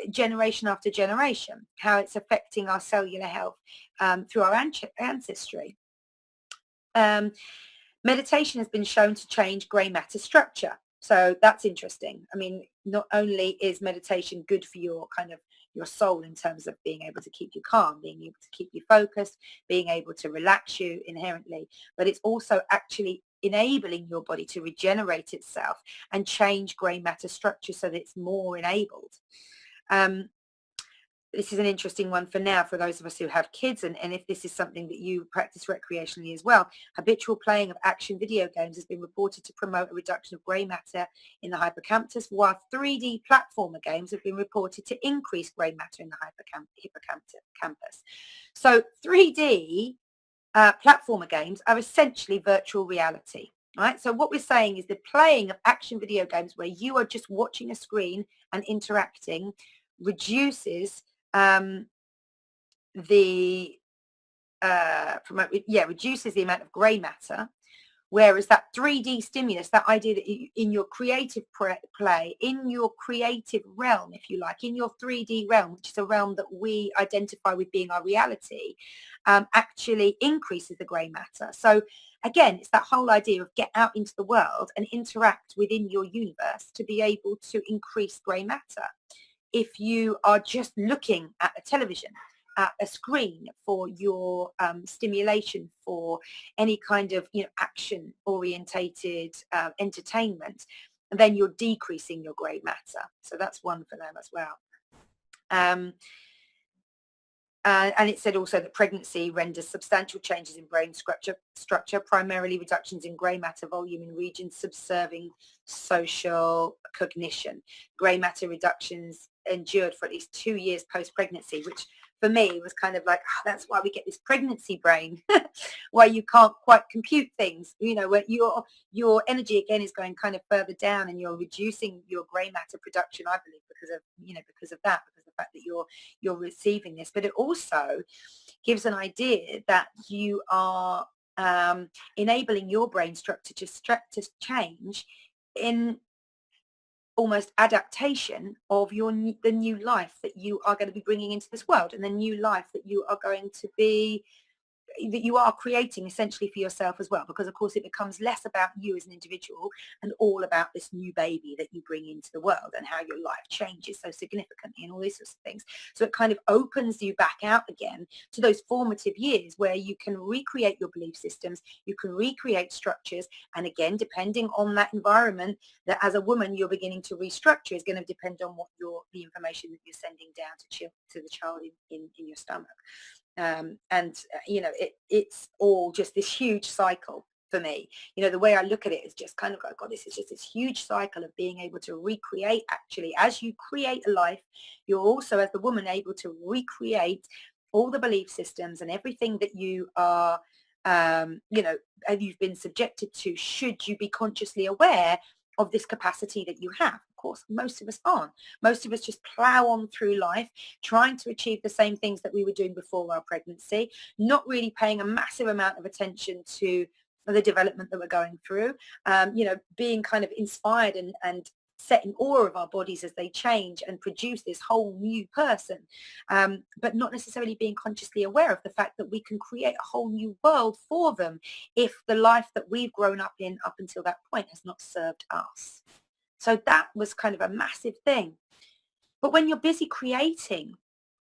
generation after generation, how it's affecting our cellular health through our ancestry. Meditation has been shown to change grey matter structure. So that's interesting. I mean, not only is meditation good for your your soul in terms of being able to keep you calm, being able to keep you focused, being able to relax you inherently, but it's also actually enabling your body to regenerate itself and change grey matter structure so that it's more enabled. This is an interesting one for now for those of us who have kids, and if this is something that you practice recreationally as well. Habitual playing of action video games has been reported to promote a reduction of grey matter in the hippocampus, while 3D platformer games have been reported to increase grey matter in the hippocampus. So 3D platformer games are essentially virtual reality. Right? So what we're saying is the playing of action video games where you are just watching a screen and interacting reduces reduces the amount of grey matter, whereas that 3D stimulus, that idea that in your creative play, in your creative realm, if you like, in your 3D realm, which is a realm that we identify with being our reality, actually increases the grey matter. So again, it's that whole idea of get out into the world and interact within your universe to be able to increase grey matter. If you are just looking at a television, at a screen for your stimulation, for any kind of action orientated entertainment, and then you're decreasing your grey matter. So that's one for them as well. And it said also that pregnancy renders substantial changes in brain structure, primarily reductions in grey matter volume in regions subserving social cognition. Grey matter reductions endured for at least 2 years post-pregnancy, which for me was kind of like, that's why we get this pregnancy brain, why you can't quite compute things, when your energy again is going kind of further down and you're reducing your grey matter production, I believe, because of that, because of the fact that you're receiving this. But it also gives an idea that you are enabling your brain structure to change in almost adaptation of the new life that you are going to be bringing into this world, and the new life that you are going to be, that you are creating essentially for yourself as well, because of course it becomes less about you as an individual and all about this new baby that you bring into the world and how your life changes so significantly and all these sorts of things. So it kind of opens you back out again to those formative years where you can recreate your belief systems, you can recreate structures, and again, depending on that environment that as a woman you're beginning to restructure is going to depend on what the information that you're sending down to the child in your stomach. It's all just this huge cycle for me. The way I look at it is just kind of like, God, this is just this huge cycle of being able to recreate. Actually, as you create a life, you're also, as the woman, able to recreate all the belief systems and everything that you are, you've been subjected to, should you be consciously aware of this capacity that you have. Of course, most of us aren't. Most of us just plow on through life, trying to achieve the same things that we were doing before our pregnancy, not really paying a massive amount of attention to the development that we're going through, being kind of inspired and set in awe of our bodies as they change and produce this whole new person, but not necessarily being consciously aware of the fact that we can create a whole new world for them if the life that we've grown up in up until that point has not served us. So that was kind of a massive thing. But when you're busy creating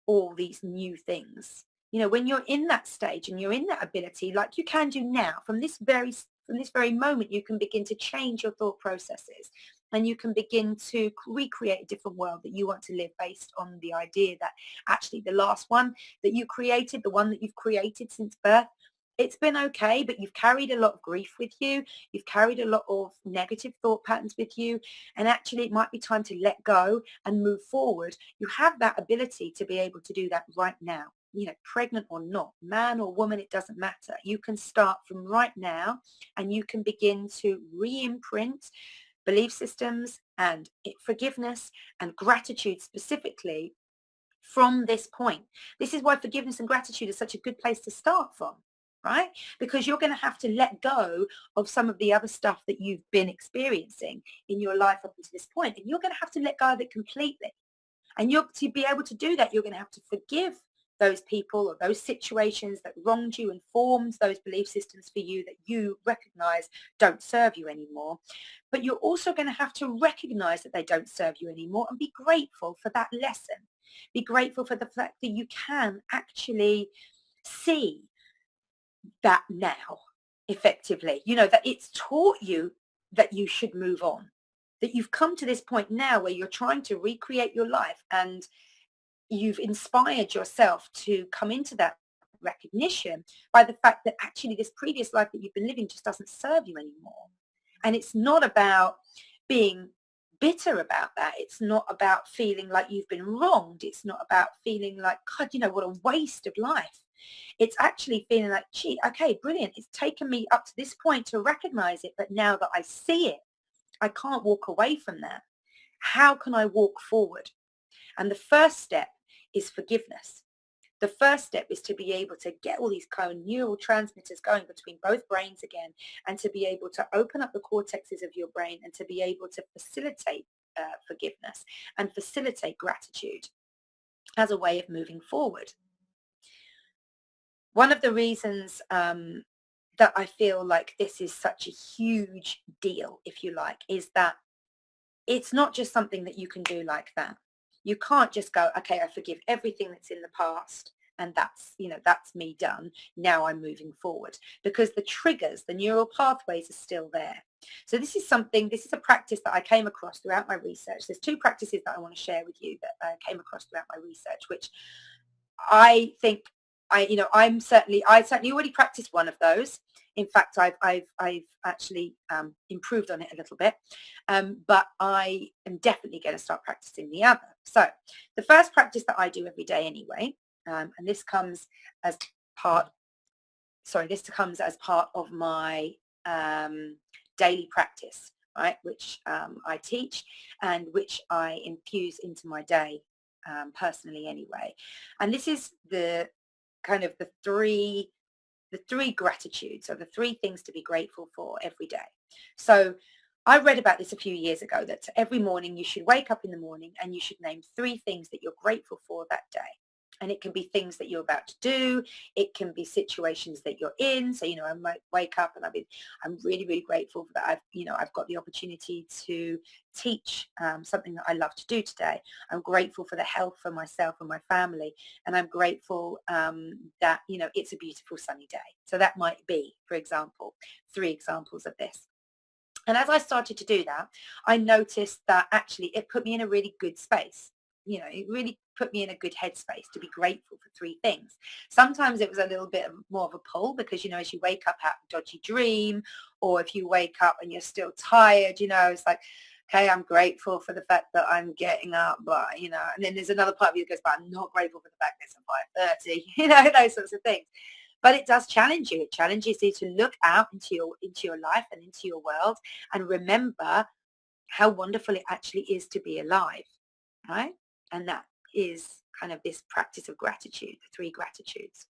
all these new things, when you're in that stage and you're in that ability, like you can do now, from this very moment, you can begin to change your thought processes and you can begin to recreate a different world that you want to live based on the idea that actually the last one that you created, the one that you've created since birth, it's been okay, but you've carried a lot of grief with you. You've carried a lot of negative thought patterns with you. And actually, it might be time to let go and move forward. You have that ability to be able to do that right now. Pregnant or not, man or woman, it doesn't matter. You can start from right now and you can begin to re-imprint belief systems and forgiveness and gratitude specifically from this point. This is why forgiveness and gratitude is such a good place to start from. right? Because you're going to have to let go of some of the other stuff that you've been experiencing in your life up until this point, and you're going to have to let go of it completely. And you're to be able to do that, you're going to have to forgive those people or those situations that wronged you and formed those belief systems for you that you recognize don't serve you anymore. But you're also going to have to recognize that they don't serve you anymore and be grateful for that lesson. Be grateful for the fact that you can actually see that now effectively, that it's taught you that you should move on, that you've come to this point now where you're trying to recreate your life and you've inspired yourself to come into that recognition by the fact that actually this previous life that you've been living just doesn't serve you anymore. And it's not about being bitter about that. It's not about feeling like you've been wronged. It's not about feeling like, God, what a waste of life. It's actually feeling like, gee, okay, brilliant. It's taken me up to this point to recognize it, but now that I see it, I can't walk away from that. How can I walk forward? And the first step is forgiveness. The first step is to be able to get all these kind of neurotransmitters going between both brains again, and to be able to open up the cortexes of your brain and to be able to facilitate forgiveness and facilitate gratitude as a way of moving forward. One of the reasons that I feel like this is such a huge deal, if you like, is that it's not just something that you can do like that. You can't just go, okay, I forgive everything that's in the past and that's me done. Now I'm moving forward, because the triggers, the neural pathways are still there. So this is a practice that I came across throughout my research. There's two practices that I want to share with you that I came across throughout my research, which I think I certainly already practiced one of those. In fact, I've actually improved on it a little bit, but I am definitely going to start practicing the other. So the first practice that I do every day anyway, and this comes as part of my daily practice, right, which I teach and which I infuse into my day personally anyway. And this is the three gratitudes, or the three things to be grateful for every day. So I read about this a few years ago, that every morning you should wake up in the morning and you should name three things that you're grateful for that day. And it can be things that you're about to do. It can be situations that you're in. So, I might wake up and I'm really, really grateful that I've got the opportunity to teach something that I love to do today. I'm grateful for the health for myself and my family. And I'm grateful that, it's a beautiful sunny day. So that might be, for example, three examples of this. And as I started to do that, I noticed that actually it put me in a really good space. It really put me in a good headspace to be grateful for three things. Sometimes it was a little bit more of a pull because, as you wake up out of a dodgy dream, or if you wake up and you're still tired, it's like, okay, I'm grateful for the fact that I'm getting up, but, and then there's another part of you that goes, but I'm not grateful for the fact that it's 5:30, those sorts of things. But it does challenge you. It challenges you to look out into your life and into your world and remember how wonderful it actually is to be alive, right? And that is kind of this practice of gratitude, the three gratitudes.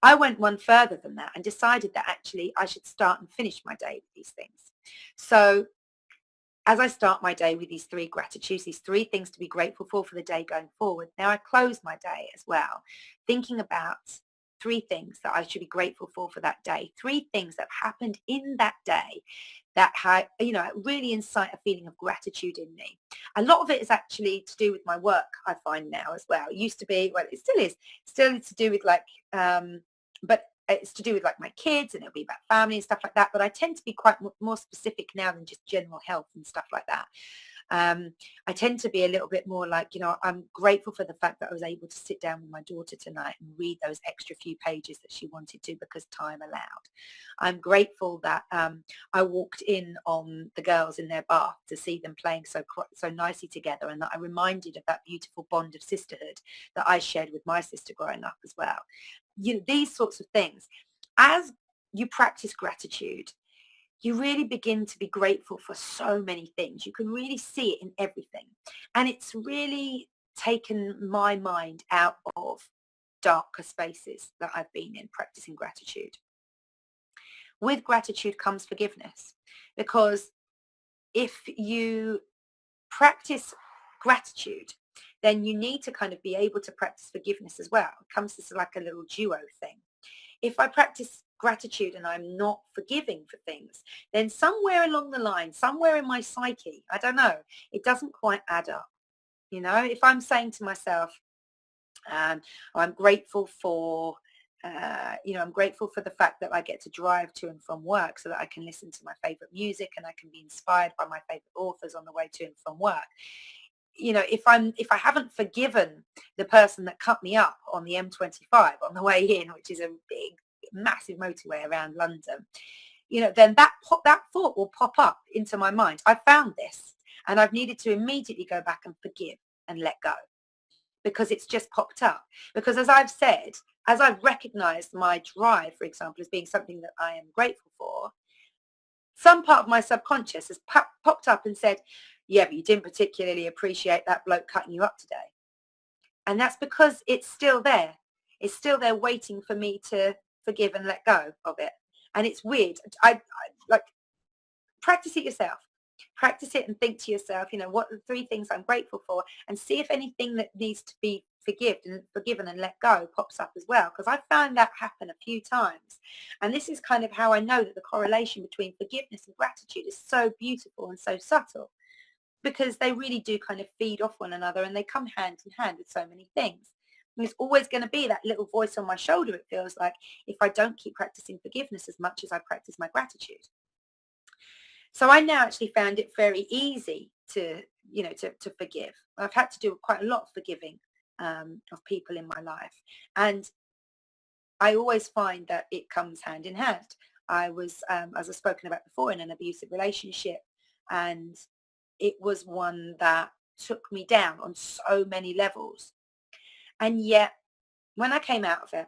I went one further than that and decided that actually I should start and finish my day with these things. So as I start my day with these three gratitudes, these three things to be grateful for the day going forward, now I close my day as well, thinking about three things that I should be grateful for that day, three things that have happened in that day that really incite a feeling of gratitude in me. A lot of it is actually to do with my work, I find now as well. It used to be, well, it still is to do with but it's to do with my kids, and it'll be about family and stuff like that. But I tend to be quite more specific now than just general health and stuff like that. I tend to be a little bit more I'm grateful for the fact that I was able to sit down with my daughter tonight and read those extra few pages that she wanted to because time allowed. I'm grateful that I walked in on the girls in their bath to see them playing so nicely together, and that I reminded of that beautiful bond of sisterhood that I shared with my sister growing up as well. These sorts of things. As you practice gratitude, you really begin to be grateful for so many things. You can really see it in everything. And it's really taken my mind out of darker spaces that I've been in practicing gratitude. with gratitude comes forgiveness, because if you practice gratitude, then you need to kind of be able to practice forgiveness as well. It comes to like a little duo thing. If I practice gratitude and I'm not forgiving for things, then somewhere along the line, somewhere in my psyche, I don't know, it doesn't quite add up. You know, if I'm saying to myself, I'm grateful for, I'm grateful for the fact that I get to drive to and from work so that I can listen to my favorite music and I can be inspired by my favorite authors on the way to and from work. You know, if I haven't forgiven the person that cut me up on the M25 on the way in, which is a big, massive motorway around London, you know, then that thought will pop up into my mind. I found this, and I've needed to immediately go back and forgive and let go, because it's just popped up. Because as I've said, as I've recognized my drive, for example, as being something that I am grateful for, some part of my subconscious has popped up and said, yeah, but you didn't particularly appreciate that bloke cutting you up today. And that's because it's still there. It's still there waiting for me to forgive and let go of it. And it's weird. I like, practice it yourself. Practice it and think to yourself, you know, what are the 3 things I'm grateful for, and see if anything that needs to be forgiven and let go pops up as well, because I've found that happen a few times. And this is kind of how I know that the correlation between forgiveness and gratitude is so beautiful and so subtle, because they really do kind of feed off one another, and they come hand in hand with so many things. And it's always going to be that little voice on my shoulder, it feels like, if I don't keep practicing forgiveness as much as I practice my gratitude. So I now actually found it very easy to, you know, to forgive. I've had to do quite a lot of forgiving of people in my life. And I always find that it comes hand in hand. I was, as I've spoken about before, in an abusive relationship, and it was one that took me down on so many levels. And yet, when I came out of it,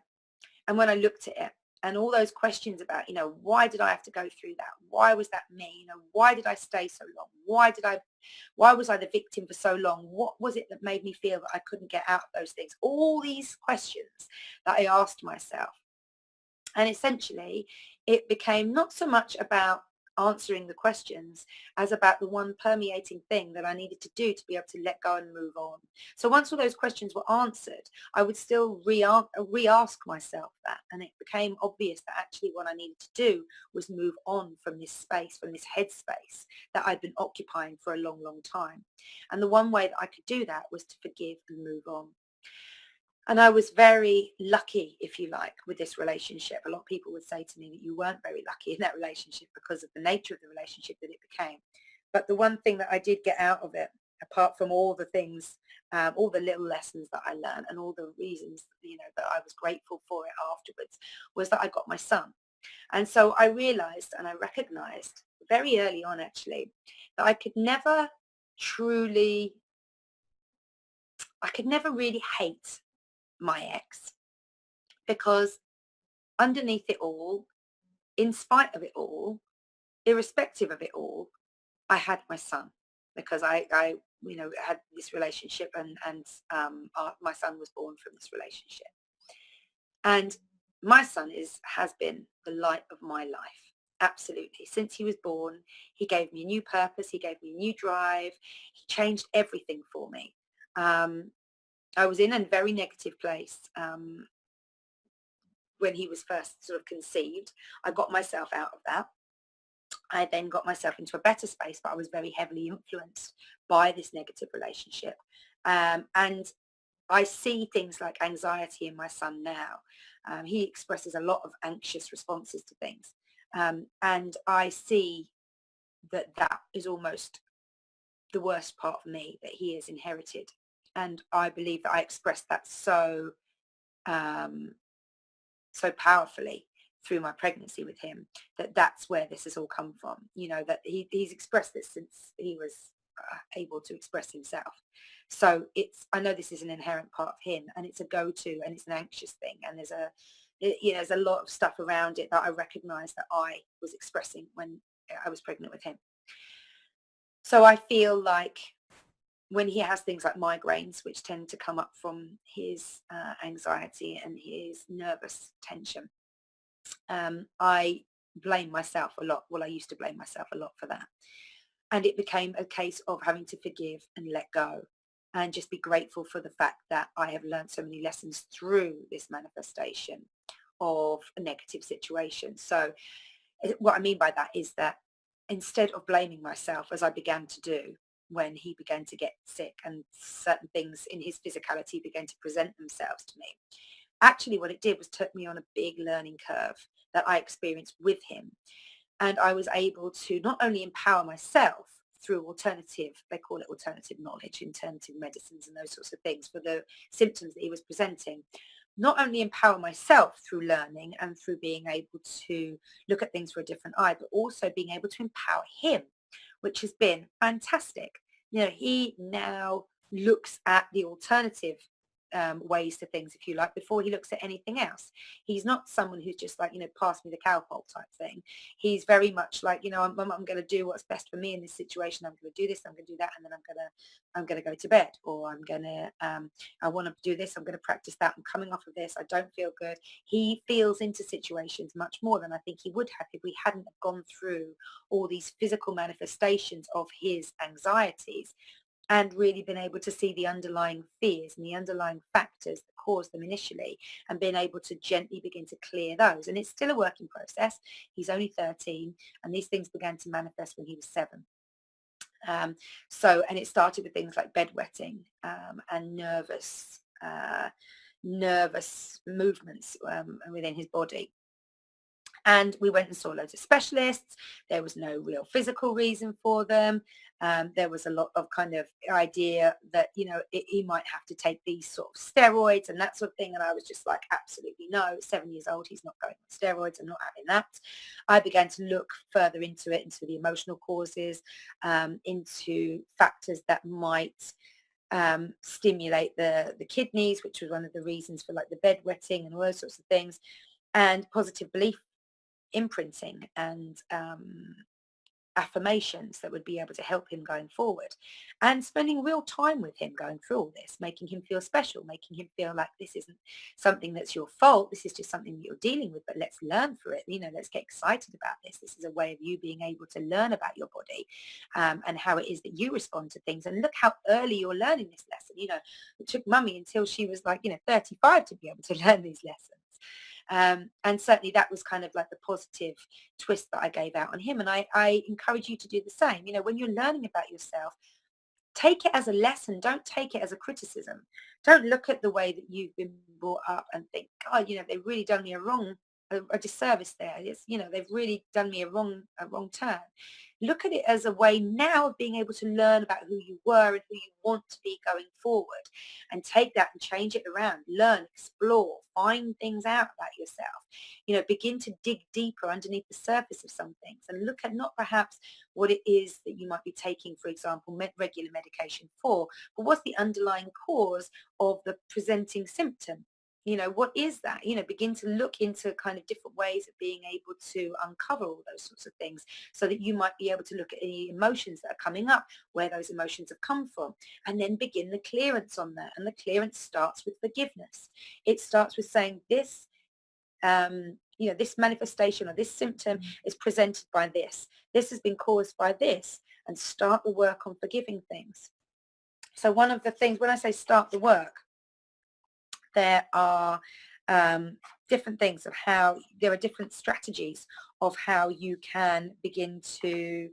and when I looked at it, and all those questions about, you know, why did I have to go through that? Why was that me? You know, why did I stay so long? Why was I the victim for so long? What was it that made me feel that I couldn't get out of those things? All these questions that I asked myself. And essentially, it became not so much about answering the questions as about the one permeating thing that I needed to do to be able to let go and move on. So once all those questions were answered, I would still re-ask myself that, and it became obvious that actually what I needed to do was move on from this space, from this headspace that I'd been occupying for a long, long time. And the one way that I could do that was to forgive and move on. And I was very lucky, if you like, with this relationship. A lot of people would say to me that you weren't very lucky in that relationship because of the nature of the relationship that it became. But the one thing that I did get out of it, apart from all the things, all the little lessons that I learned and all the reasons, you know, that I was grateful for it afterwards, was that I got my son. And so I realized and I recognized very early on, actually, that I could never really hate my ex, because underneath it all, in spite of it all, irrespective of it all, I had my son, because I you know, had this relationship, and my son was born from this relationship. And my son has been the light of my life. Absolutely. Since he was born, he gave me a new purpose. He gave me a new drive. He changed everything for me. I was in a very negative place when he was first sort of conceived. I got myself out of that. I then got myself into a better space, but I was very heavily influenced by this negative relationship. And I see things like anxiety in my son now. He expresses a lot of anxious responses to things. And I see that that is almost the worst part of me that he has inherited. And I believe that I expressed that so powerfully through my pregnancy with him, that that's where this has all come from. You know, that he's expressed this since he was able to express himself. So I know this is an inherent part of him, and it's a go-to, and it's an anxious thing, and there's a lot of stuff around it that I recognize that I was expressing when I was pregnant with him. So I feel like when he has things like migraines, which tend to come up from his anxiety and his nervous tension, I blame myself a lot. Well, I used to blame myself a lot for that. And it became a case of having to forgive and let go and just be grateful for the fact that I have learned so many lessons through this manifestation of a negative situation. So what I mean by that is that instead of blaming myself, as I began to do when he began to get sick and certain things in his physicality began to present themselves to me, actually what it did was took me on a big learning curve that I experienced with him. And I was able to not only empower myself through alternative, they call it alternative knowledge, alternative medicines and those sorts of things for the symptoms that he was presenting, not only empower myself through learning and through being able to look at things for a different eye, but also being able to empower him, which has been fantastic. He now looks at the alternative ways to things, if you like, before he looks at anything else. He's not someone who's just like, pass me the cowpole type thing. He's very much like, I'm going to do what's best for me in this situation. I'm going to do this, I'm going to do that, and then I'm going to go to bed, or I want to do this, I'm going to practice that. I'm coming off of this, I don't feel good. He feels into situations much more than I think he would have if we hadn't gone through all these physical manifestations of his anxieties and really been able to see the underlying fears and the underlying factors that caused them initially, and being able to gently begin to clear those. And it's still a working process. He's only 13, and these things began to manifest when he was 7. And it started with things like bedwetting and nervous movements within his body. And we went and saw loads of specialists. There was no real physical reason for them. There was a lot of kind of idea that, he might have to take these sort of steroids and that sort of thing. And I was just like, absolutely no, 7 years old, he's not going on steroids. I'm not having that. I began to look further into it, into the emotional causes, into factors that might stimulate the kidneys, which was one of the reasons for like the bedwetting and all those sorts of things, and positive belief imprinting and affirmations that would be able to help him going forward, and spending real time with him going through all this, making him feel special, making him feel like this isn't something that's your fault, this is just something that you're dealing with, but let's learn through it, let's get excited about this is a way of you being able to learn about your body and how it is that you respond to things. And look how early you're learning this lesson. It took mummy until she was like 35 to be able to learn these lessons. And certainly that was kind of like the positive twist that I gave out on him. And I encourage you to do the same. When you're learning about yourself, take it as a lesson. Don't take it as a criticism. Don't look at the way that you've been brought up and think, God, they've really done me a disservice there. They've really done me a wrong turn. Look at it as a way now of being able to learn about who you were and who you want to be going forward, and take that and change it around. Learn, explore, find things out about yourself. Begin to dig deeper underneath the surface of some things and look at not perhaps what it is that you might be taking, for example, regular medication for, but what's the underlying cause of the presenting symptom. What is that? Begin to look into kind of different ways of being able to uncover all those sorts of things, so that you might be able to look at any emotions that are coming up, where those emotions have come from, and then begin the clearance on that. And the clearance starts with forgiveness. It starts with saying this, this manifestation or this symptom is presented by this. This has been caused by this, and start the work on forgiving things. So one of the things, when I say start the work, there are different things of how there are different strategies of how you can begin to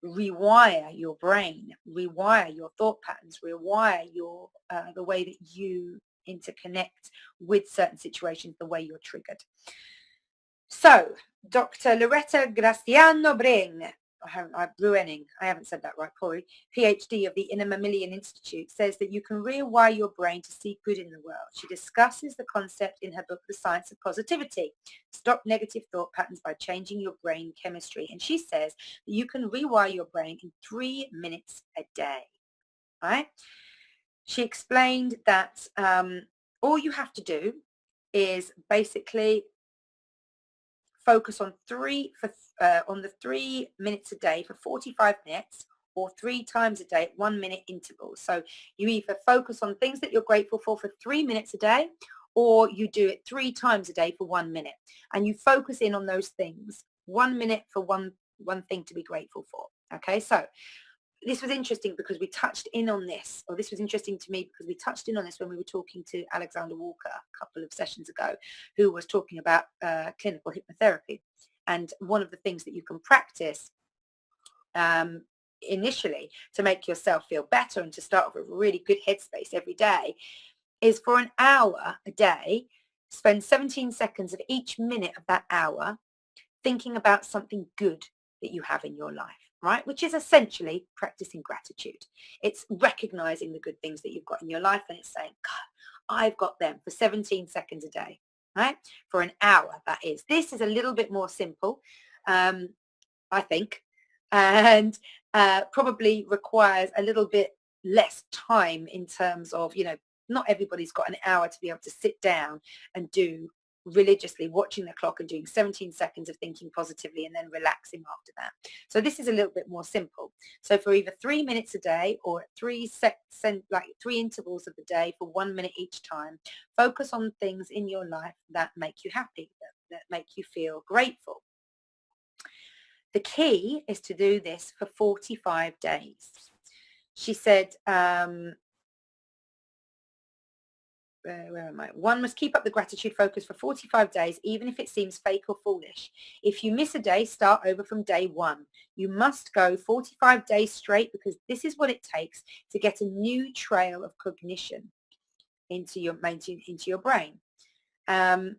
rewire your brain, rewire your thought patterns, rewire your the way that you interconnect with certain situations, the way you're triggered. So Dr. Loretta Graziano Bring, I haven't said that right, probably, PhD of the Inner Mammalian Institute, says that you can rewire your brain to see good in the world. She discusses the concept in her book, The Science of Positivity, Stop Negative Thought Patterns by Changing Your Brain Chemistry. And she says that you can rewire your brain in 3 minutes a day, right? She explained that all you have to do is basically focus on the 3 minutes a day for 45 minutes, or 3 times a day at 1 minute intervals. So you either focus on things that you're grateful for 3 minutes a day, or you do it 3 times a day for 1 minute, and you focus in on those things. 1 minute for one thing to be grateful for. Okay, so this was interesting because we touched in on this, or this was interesting to me because we touched in on this when we were talking to Alexander Walker a couple of sessions ago, who was talking about clinical hypnotherapy. And one of the things that you can practice initially to make yourself feel better and to start off with a really good headspace every day is for an hour a day, spend 17 seconds of each minute of that hour thinking about something good that you have in your life, right? Which is essentially practicing gratitude. It's recognizing the good things that you've got in your life, and it's saying, God, I've got them, for 17 seconds a day, right? For an hour, that is. This is a little bit more simple, I think, and probably requires a little bit less time in terms of, not everybody's got an hour to be able to sit down and do religiously, watching the clock and doing 17 seconds of thinking positively and then relaxing after that. So this is a little bit more simple. So for either 3 minutes a day or 3 intervals of the day for 1 minute each time, focus on things in your life that make you happy, that make you feel grateful. The key is to do this for 45 days. She said, where am I? One must keep up the gratitude focus for 45 days, even if it seems fake or foolish. If you miss a day, start over from day 1. You must go 45 days straight, because this is what it takes to get a new trail of cognition into your brain. And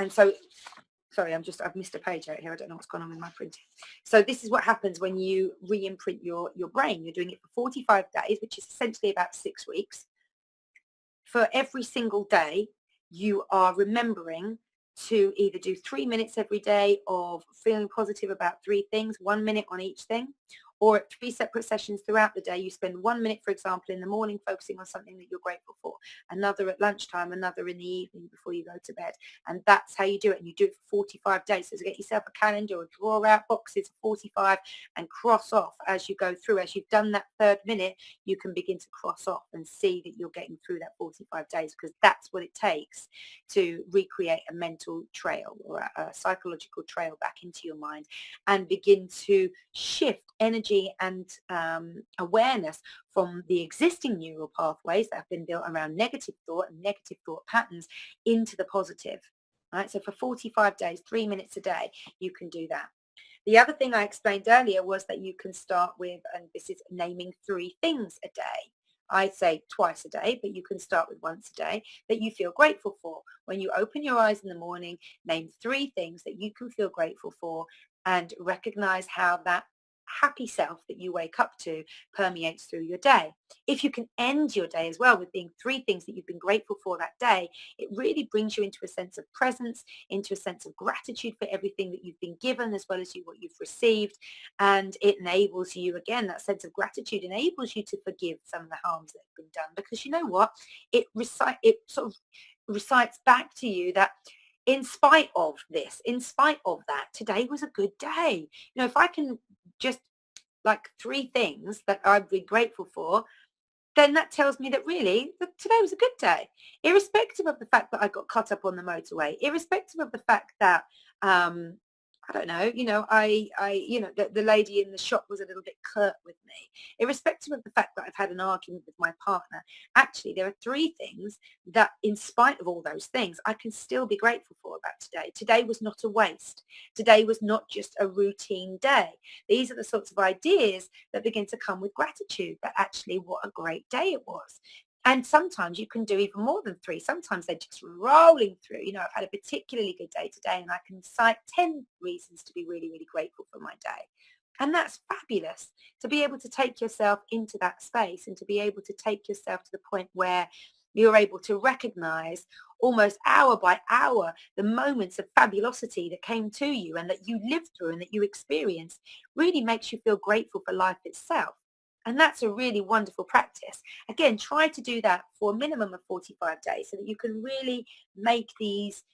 so sorry, I've missed a page out here. I don't know what's going on with my printing. So this is what happens when you re-imprint your brain. You're doing it for 45 days, which is essentially about 6 weeks. For every single day, you are remembering to either do 3 minutes every day of feeling positive about 3 things, 1 minute on each thing, or at 3 separate sessions throughout the day. You spend 1 minute, for example, in the morning focusing on something that you're grateful for, another at lunchtime, another in the evening before you go to bed. And that's how you do it. And you do it for 45 days. So get yourself a calendar or draw out boxes for 45 and cross off as you go through. As you've done that 3rd minute, you can begin to cross off and see that you're getting through that 45 days, because that's what it takes to recreate a mental trail or a psychological trail back into your mind and begin to shift energy and awareness from the existing neural pathways that have been built around negative thought and negative thought patterns into the positive. Right? So for 45 days, 3 minutes a day, you can do that. The other thing I explained earlier was that you can start with, and this is naming 3 things a day. I say twice a day, but you can start with once a day that you feel grateful for. When you open your eyes in the morning, name 3 things that you can feel grateful for and recognize how that happy self that you wake up to permeates through your day. If you can end your day as well with being 3 things that you've been grateful for that day, it really brings you into a sense of presence, into a sense of gratitude for everything that you've been given as well as what you've received. And it enables you, again, that sense of gratitude enables you to forgive some of the harms that have been done, because you know what? It sort of recites back to you that in spite of this, in spite of that, today was a good day. If I can just 3 things that I'd be grateful for, then that tells me that really that today was a good day, irrespective of the fact that I got cut up on the motorway, irrespective of the fact that I don't know, the lady in the shop was a little bit curt with me, irrespective of the fact that I've had an argument with my partner. Actually, there are 3 things that, in spite of all those things, I can still be grateful for about today. Today was not a waste. Today was not just a routine day. These are the sorts of ideas that begin to come with gratitude, that actually what a great day it was. And sometimes you can do even more than 3. Sometimes they're just rolling through. I've had a particularly good day today and I can cite 10 reasons to be really, really grateful for my day. And that's fabulous, to be able to take yourself into that space and to be able to take yourself to the point where you're able to recognize almost hour by hour the moments of fabulosity that came to you and that you lived through and that you experienced. Really makes you feel grateful for life itself. And that's a really wonderful practice. Again, try to do that for a minimum of 45 days so that you can really make these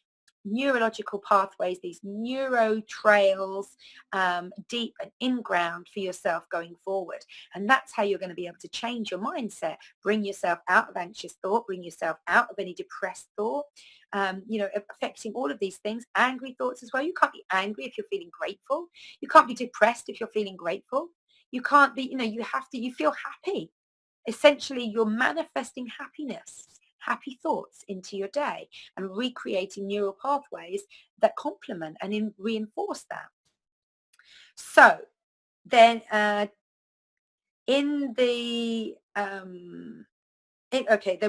neurological pathways, these neuro trails, deep and in-ground for yourself going forward. And that's how you're going to be able to change your mindset, bring yourself out of anxious thought, bring yourself out of any depressed thought, affecting all of these things, angry thoughts as well. You can't be angry if you're feeling grateful. You can't be depressed if you're feeling grateful. You can't be, you feel happy. Essentially, you're manifesting happiness, happy thoughts into your day and recreating neural pathways that complement and reinforce that. So then then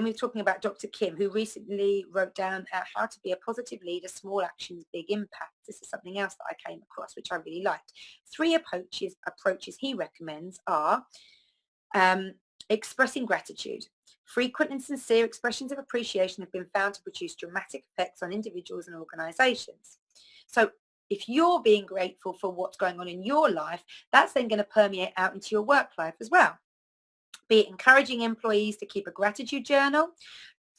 we're talking about Dr. Kim, who recently wrote down How to Be a Positive Leader, Small Actions, Big Impact. This is something else that I came across, which I really liked. 3 approaches he recommends are expressing gratitude. Frequent and sincere expressions of appreciation have been found to produce dramatic effects on individuals and organizations. So if you're being grateful for what's going on in your life, that's then going to permeate out into your work life as well. Be it encouraging employees to keep a gratitude journal,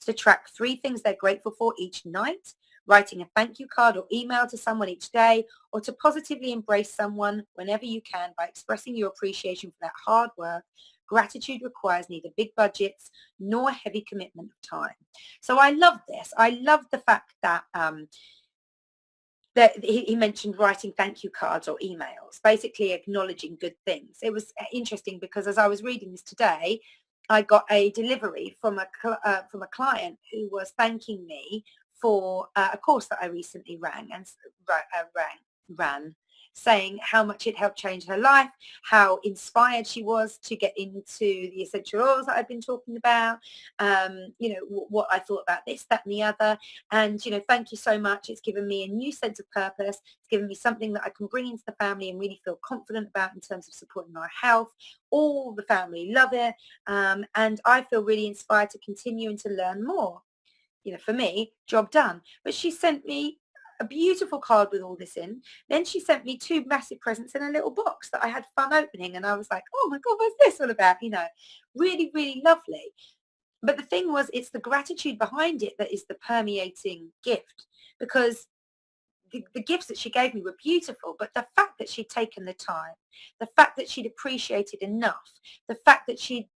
to track 3 things they're grateful for each night, writing a thank you card or email to someone each day, or to positively embrace someone whenever you can by expressing your appreciation for that hard work. Gratitude requires neither big budgets nor heavy commitment of time. So I love this. I love the fact that that he mentioned writing thank you cards or emails, basically acknowledging good things. It was interesting because as I was reading this today, I got a delivery from a client who was thanking me for a course that I recently ran, saying how much it helped change her life, how inspired she was to get into the essential oils that I've been talking about, what I thought about this, that and the other. And, thank you so much. It's given me a new sense of purpose. It's given me something that I can bring into the family and really feel confident about in terms of supporting our health. All the family love it. And I feel really inspired to continue and to learn more. For me, job done. But she sent me a beautiful card with all this in. Then she sent me 2 massive presents in a little box that I had fun opening. And I was like, oh my God, what's this all about? Really, really lovely. But the thing was, it's the gratitude behind it that is the permeating gift, because the gifts that she gave me were beautiful, but the fact that she'd taken the time, the fact that she'd appreciated enough, the fact that she'd,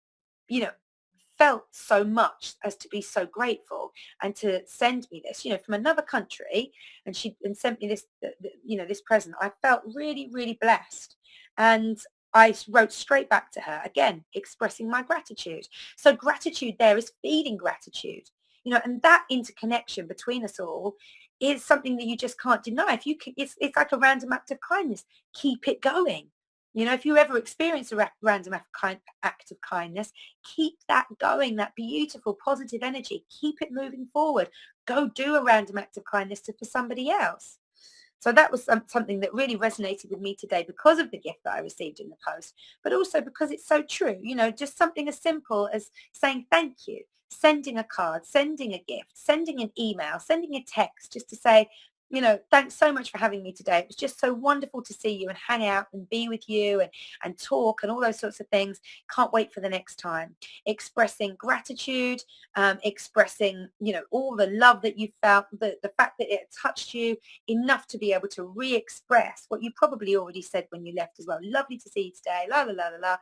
felt so much as to be so grateful and to send me this, from another country, and sent me this, this present. I felt really, really blessed. And I wrote straight back to her, again, expressing my gratitude. So gratitude there is feeding gratitude, and that interconnection between us all is something that you just can't deny. If you can, it's like a random act of kindness. Keep it going. If you ever experience a random act of kindness, keep that going, that beautiful, positive energy. Keep it moving forward. Go do a random act of kindness for somebody else. So that was something that really resonated with me today because of the gift that I received in the post, but also because it's so true. Just something as simple as saying thank you, sending a card, sending a gift, sending an email, sending a text just to say, thanks so much for having me today. It was just so wonderful to see you and hang out and be with you and talk and all those sorts of things. Can't wait for the next time. Expressing gratitude, expressing, all the love that you felt, the fact that it touched you enough to be able to re-express what you probably already said when you left as well. Lovely to see you today, la, la, la, la, la.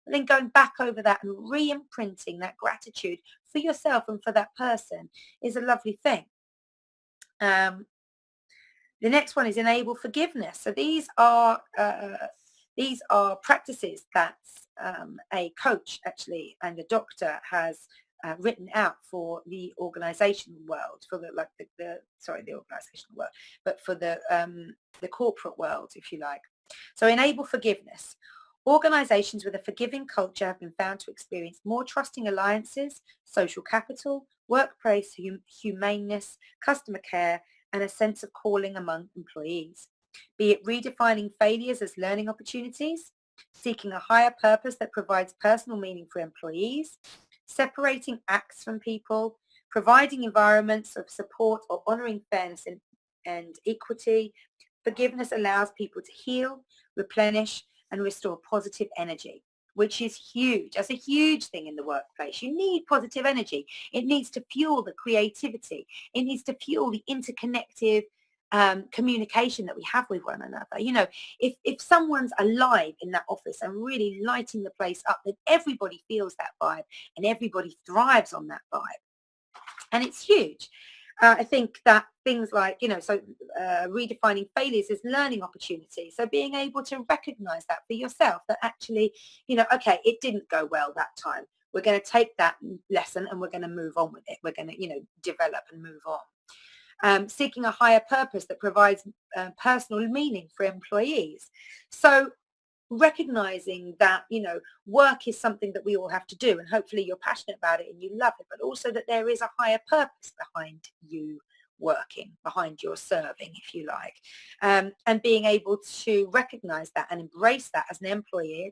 And then going back over that and re-imprinting that gratitude for yourself and for that person is a lovely thing. The next one is enable forgiveness. So these are practices that a coach actually and a doctor has written out for the organizational world, for the organizational world, but for the corporate world, if you like. So enable forgiveness. Organizations with a forgiving culture have been found to experience more trusting alliances, social capital, workplace humaneness, customer care, and a sense of calling among employees. Be it redefining failures as learning opportunities, seeking a higher purpose that provides personal meaning for employees, separating acts from people, providing environments of support or honoring fairness and equity. Forgiveness allows people to heal, replenish, and restore positive energy. which is huge. That's a huge thing in the workplace. You need positive energy. It needs to fuel the creativity. It needs to fuel the interconnected communication that we have with one another. You know, if someone's alive in that office and really lighting the place up, then everybody feels that vibe and everybody thrives on that vibe. And it's huge. I think that things like, you know, redefining failures is learning opportunities. So being able to recognize that for yourself, that actually, you know, okay, it didn't go well that time. We're going to take that lesson and we're going to move on with it. We're going to, you know, develop and move on. Seeking a higher purpose that provides personal meaning for employees. So recognizing that, you know, work is something that we all have to do, and hopefully you're passionate about it and you love it, but also that there is a higher purpose behind you working, behind your serving, if you like, and being able to recognize that and embrace that as an employer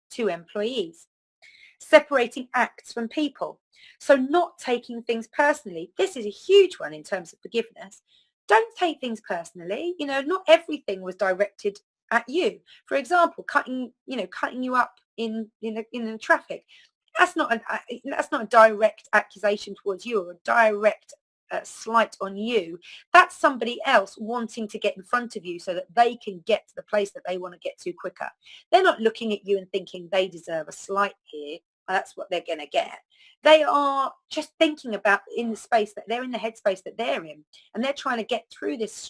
to employees. Separating acts from people. So not taking things personally. This is a huge one in terms of forgiveness. Don't take things personally. You know, not everything was directed at you. For example, cutting you up in the traffic. That's not a direct accusation towards you or a direct slight on you. That's somebody else wanting to get in front of you so that they can get to the place that they want to get to quicker. They're not looking at you and thinking they deserve a slight here. That's what they're going to get. They are just thinking about in the space that they're in, the headspace that they're in, and they're trying to get through this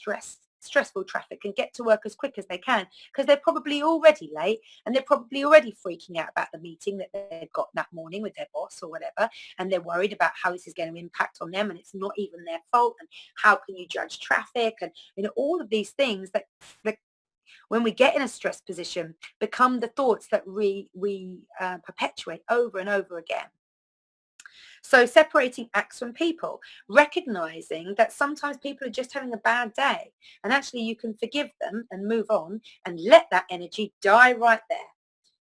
stressful traffic and get to work as quick as they can, because they're probably already late and they're probably already freaking out about the meeting that they've got that morning with their boss or whatever, and they're worried about how this is going to impact on them, and it's not even their fault, and how can you judge traffic, and you know, all of these things that when we get in a stress position become the thoughts that we perpetuate over and over again. So separating acts from people, recognizing that sometimes people are just having a bad day, and actually you can forgive them and move on and let that energy die right there.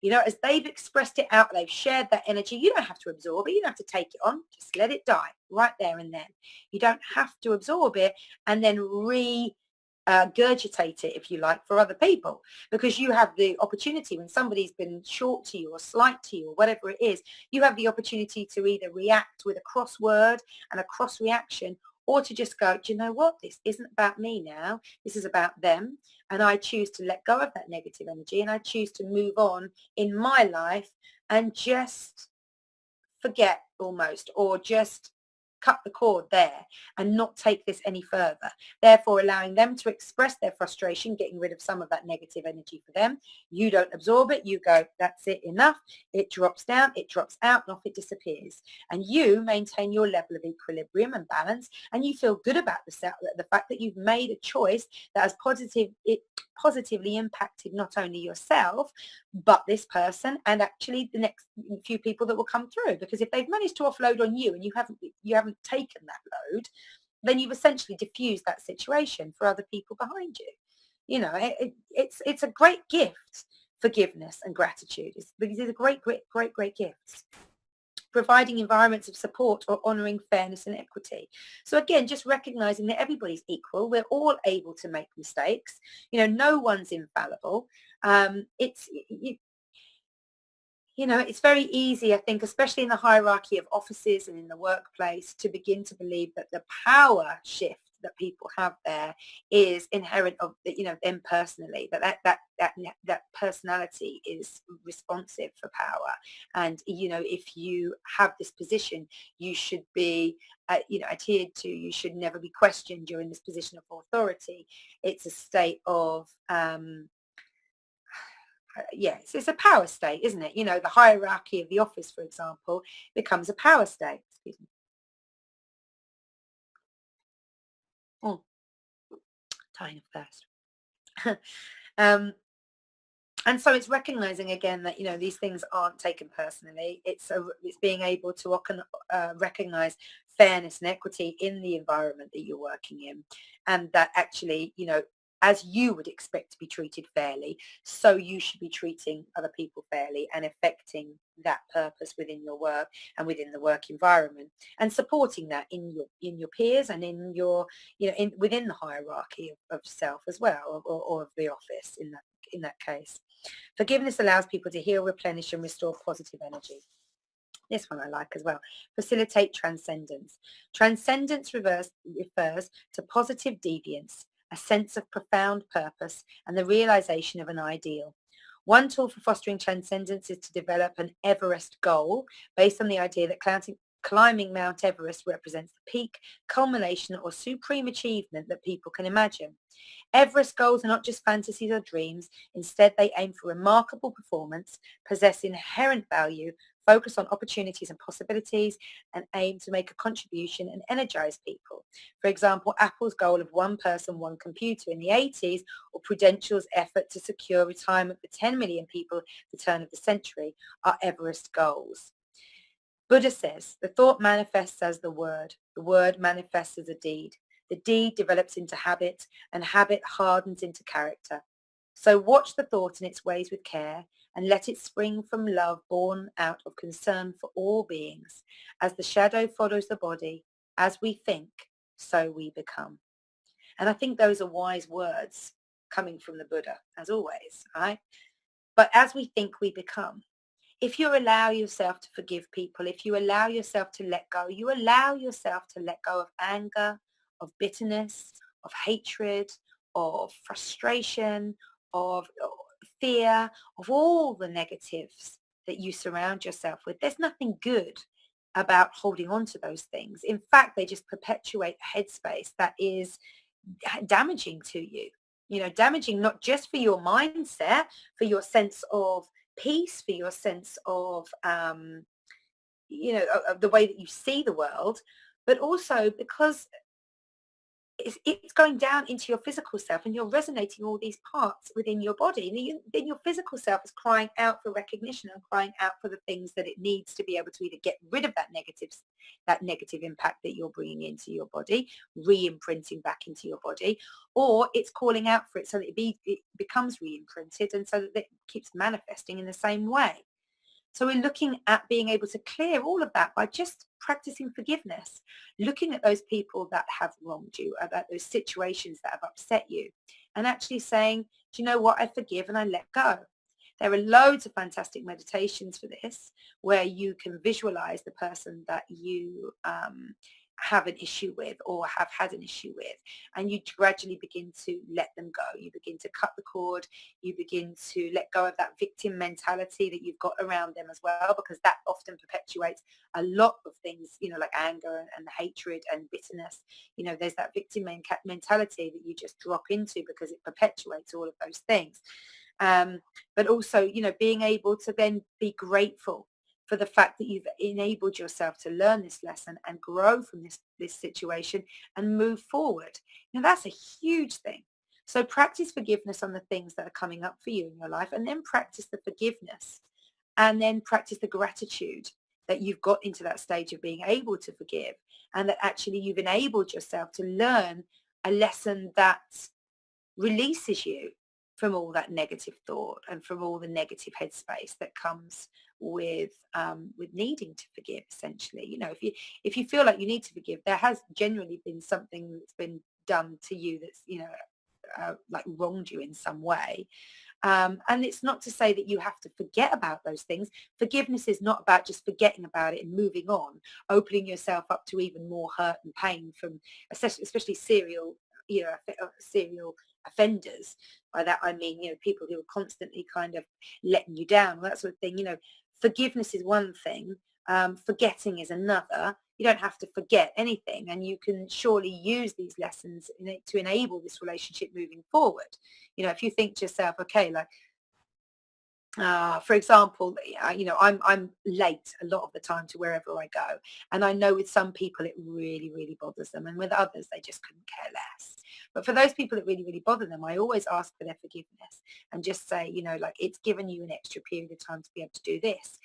You know, as they've expressed it out, they've shared that energy. You don't have to absorb it. You don't have to take it on. Just let it die right there and then. You don't have to absorb it and then regurgitate it, if you like, for other people, because you have the opportunity when somebody's been short to you or slight to you or whatever it is, you have the opportunity to either react with a cross word and a cross reaction, or to just go, do you know what, this isn't about me now, this is about them, and I choose to let go of that negative energy and I choose to move on in my life and just forget almost, or just cut the cord there and not take this any further, therefore allowing them to express their frustration, getting rid of some of that negative energy for them. You don't absorb it. You go, that's it, enough. It drops down, it drops out, and off it disappears. And you maintain your level of equilibrium and balance, and you feel good about the fact that you've made a choice that has positively impacted not only yourself but this person and actually the next few people that will come through. Because if they've managed to offload on you and you haven't taken that load, then you've essentially diffused that situation for other people behind you. You know, it's a great gift. Forgiveness and gratitude these are great gifts. Providing environments of support or honouring fairness and equity. So again, just recognising that everybody's equal. We're all able to make mistakes. You know, no one's infallible. It's very easy, I think, especially in the hierarchy of offices and in the workplace, to begin to believe that the power shift that people have there is inherent of, you know, them personally, that personality is responsive for power. And, you know, if you have this position, you should be, adhered to. You should never be questioned. You're in this position of authority. It's a state of yes, it's a power state, isn't it? You know, the hierarchy of the office, for example, becomes a power state. Excuse me. Oh, tying up first. And so it's recognizing again that, you know, these things aren't taken personally. It's being able to recognize fairness and equity in the environment that you're working in, and that actually, you know, as you would expect to be treated fairly, so you should be treating other people fairly and affecting that purpose within your work and within the work environment, and supporting that in your peers and in your, you know, within the hierarchy of self as well, or of the office in that case. Forgiveness allows people to heal, replenish, and restore positive energy. This one I like as well. Facilitate transcendence. Transcendence refers to positive deviance, a sense of profound purpose, and the realization of an ideal. One tool for fostering transcendence is to develop an Everest goal based on the idea that climbing Mount Everest represents the peak, culmination, or supreme achievement that people can imagine. Everest goals are not just fantasies or dreams. Instead, they aim for remarkable performance, possess inherent value, focus on opportunities and possibilities, and aim to make a contribution and energize people. For example, Apple's goal of one person, one computer in the 80s, or Prudential's effort to secure retirement for 10 million people at the turn of the century are Everest goals. Buddha says, the thought manifests as the word manifests as a deed. The deed develops into habit, and habit hardens into character. So watch the thought in its ways with care, and let it spring from love born out of concern for all beings. As the shadow follows the body, as we think, so we become. And I think those are wise words coming from the Buddha, as always, right? But as we think, we become. If you allow yourself to forgive people, if you allow yourself to let go, you allow yourself to let go of anger, of bitterness, of hatred, of frustration, of fear, of all the negatives that you surround yourself with. There's nothing good about holding on to those things. In fact, they just perpetuate a headspace that is damaging to you. You know, damaging not just for your mindset, for your sense of peace, for your sense of, of the way that you see the world, but also because it's going down into your physical self, and you're resonating all these parts within your body. And then your physical self is crying out for recognition and crying out for the things that it needs to be able to either get rid of that negative impact that you're bringing into your body, re-imprinting back into your body, or it's calling out for it so that it becomes re-imprinted, and so that it keeps manifesting in the same way. So we're looking at being able to clear all of that by just practicing forgiveness, looking at those people that have wronged you, about those situations that have upset you, and actually saying, do you know what, I forgive and I let go. There are loads of fantastic meditations for this, where you can visualize the person that you have an issue with or have had an issue with, and you gradually begin to let them go. You begin to cut the cord. You begin to let go of that victim mentality that you've got around them as well, because that often perpetuates a lot of things, like anger and hatred and bitterness. There's that victim mentality that you just drop into because it perpetuates all of those things. But also, being able to then be grateful for the fact that you've enabled yourself to learn this lesson and grow from this situation and move forward. That's a huge thing. So practice forgiveness on the things that are coming up for you in your life, and then practice the forgiveness, and then practice the gratitude that you've got into that stage of being able to forgive, and that actually you've enabled yourself to learn a lesson that releases you from all that negative thought and from all the negative headspace that comes with needing to forgive. Essentially, if you feel like you need to forgive, there has generally been something that's been done to you that's like wronged you in some way. And it's not to say that you have to forget about those things. Forgiveness is not about just forgetting about it and moving on, opening yourself up to even more hurt and pain from especially serial offenders. By that I mean, people who are constantly kind of letting you down, that sort of thing. Forgiveness is one thing. Forgetting is another. You don't have to forget anything, and you can surely use these lessons to enable this relationship moving forward. If you think to yourself, okay, like, for example, I'm late a lot of the time to wherever I go. And I know with some people it really, really bothers them. And with others, they just couldn't care less. But for those people that really, really bother them, I always ask for their forgiveness and just say, like, it's given you an extra period of time to be able to do this,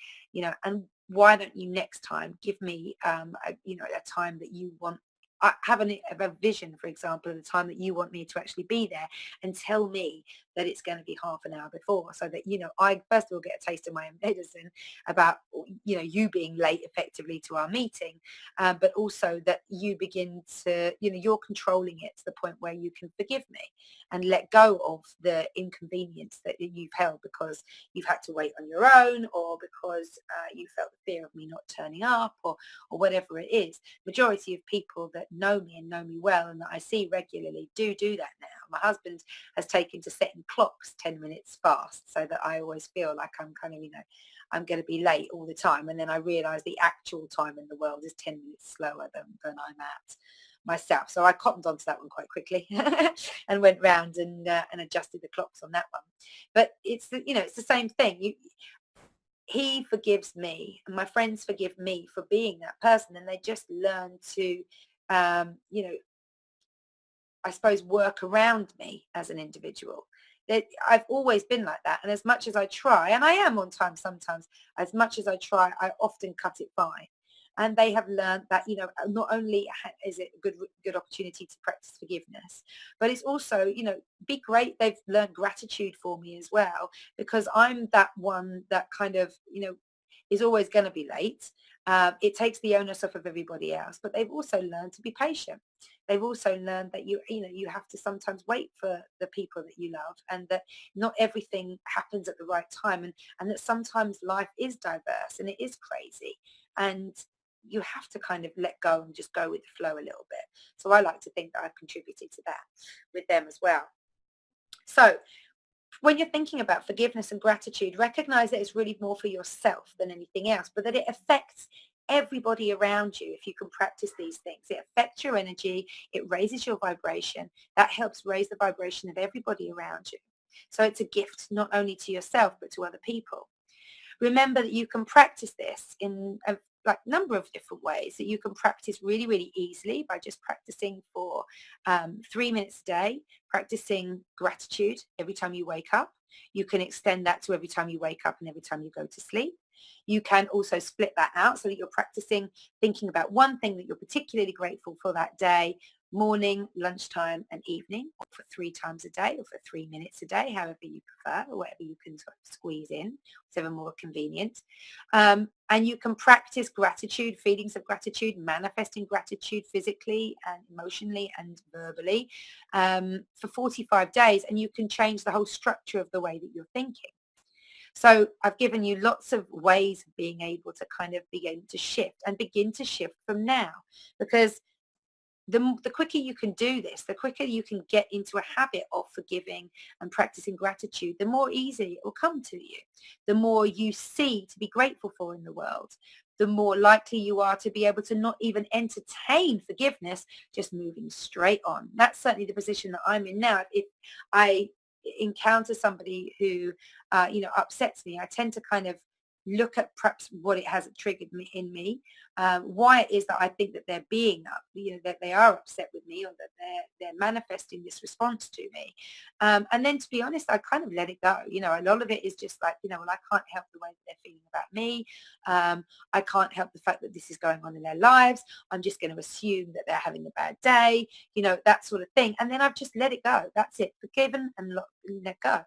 and why don't you next time give me, a time that you want I have a vision, for example, of the time that you want me to actually be there, and tell me that it's going to be half an hour before, so that, I first of all get a taste of my own medicine about, you being late effectively to our meeting, but also that you begin to, you're controlling it to the point where you can forgive me and let go of the inconvenience that you've held because you've had to wait on your own, or because you felt the fear of me not turning up, or whatever it is. Majority of people that know me and know me well and that I see regularly do that now. My husband has taken to setting clocks 10 minutes fast, so that I always feel like I'm kind of, I'm going to be late all the time. And then I realize the actual time in the world is 10 minutes slower than I'm at myself. So I cottoned onto that one quite quickly and went round and adjusted the clocks on that one. But it's it's the same thing. He forgives me, and my friends forgive me for being that person, and they just learn to, you know, I suppose, work around me as an individual. That I've always been like that, and as much as I try, and I am on time sometimes, as much as I try, I often cut it by. And they have learned that, not only is it a good opportunity to practice forgiveness, but it's also, be great. They've learned gratitude for me as well, because I'm that one that kind of, is always going to be late. It takes the onus off of everybody else, but they've also learned to be patient. They've also learned that you have to sometimes wait for the people that you love, and that not everything happens at the right time, and that sometimes life is diverse and it is crazy, and you have to kind of let go and just go with the flow a little bit. So I like to think that I've contributed to that with them as well. So when you're thinking about forgiveness and gratitude, recognize that it's really more for yourself than anything else, but that it affects everybody around you. If you can practice these things, it affects your energy, it raises your vibration. That helps raise the vibration of everybody around you. So it's a gift not only to yourself, but to other people. Remember that you can practice this in a number of different ways. That you can practice really, really easily by just practicing for 3 minutes a day, practicing gratitude every time you wake up. You can extend that to every time you wake up and every time you go to sleep. You can also split that out so that you're practicing thinking about one thing that you're particularly grateful for that day, morning, lunchtime and evening, or for 3 times a day, or for 3 minutes a day, however you prefer, or whatever you can sort of squeeze in, whatever more convenient. And you can practice gratitude, feelings of gratitude, manifesting gratitude physically and emotionally and verbally for 45 days, and you can change the whole structure of the way that you're thinking. So I've given you lots of ways of being able to kind of begin to shift, and begin to shift from now, because the quicker you can do this, the quicker you can get into a habit of forgiving and practicing gratitude, the more easy it will come to you. The more you see to be grateful for in the world, the more likely you are to be able to not even entertain forgiveness, just moving straight on. That's certainly the position that I'm in now. If I encounter somebody who, upsets me, I tend to kind of look at perhaps what it has triggered in me, why it is that I think that they're that they are upset with me, or that they're manifesting this response to me. And then, to be honest, I kind of let it go. A lot of it is just like, well, I can't help the way that they're feeling about me. I can't help the fact that this is going on in their lives. I'm just going to assume that they're having a bad day, that sort of thing. And then I've just let it go. That's it. Forgiven and let go.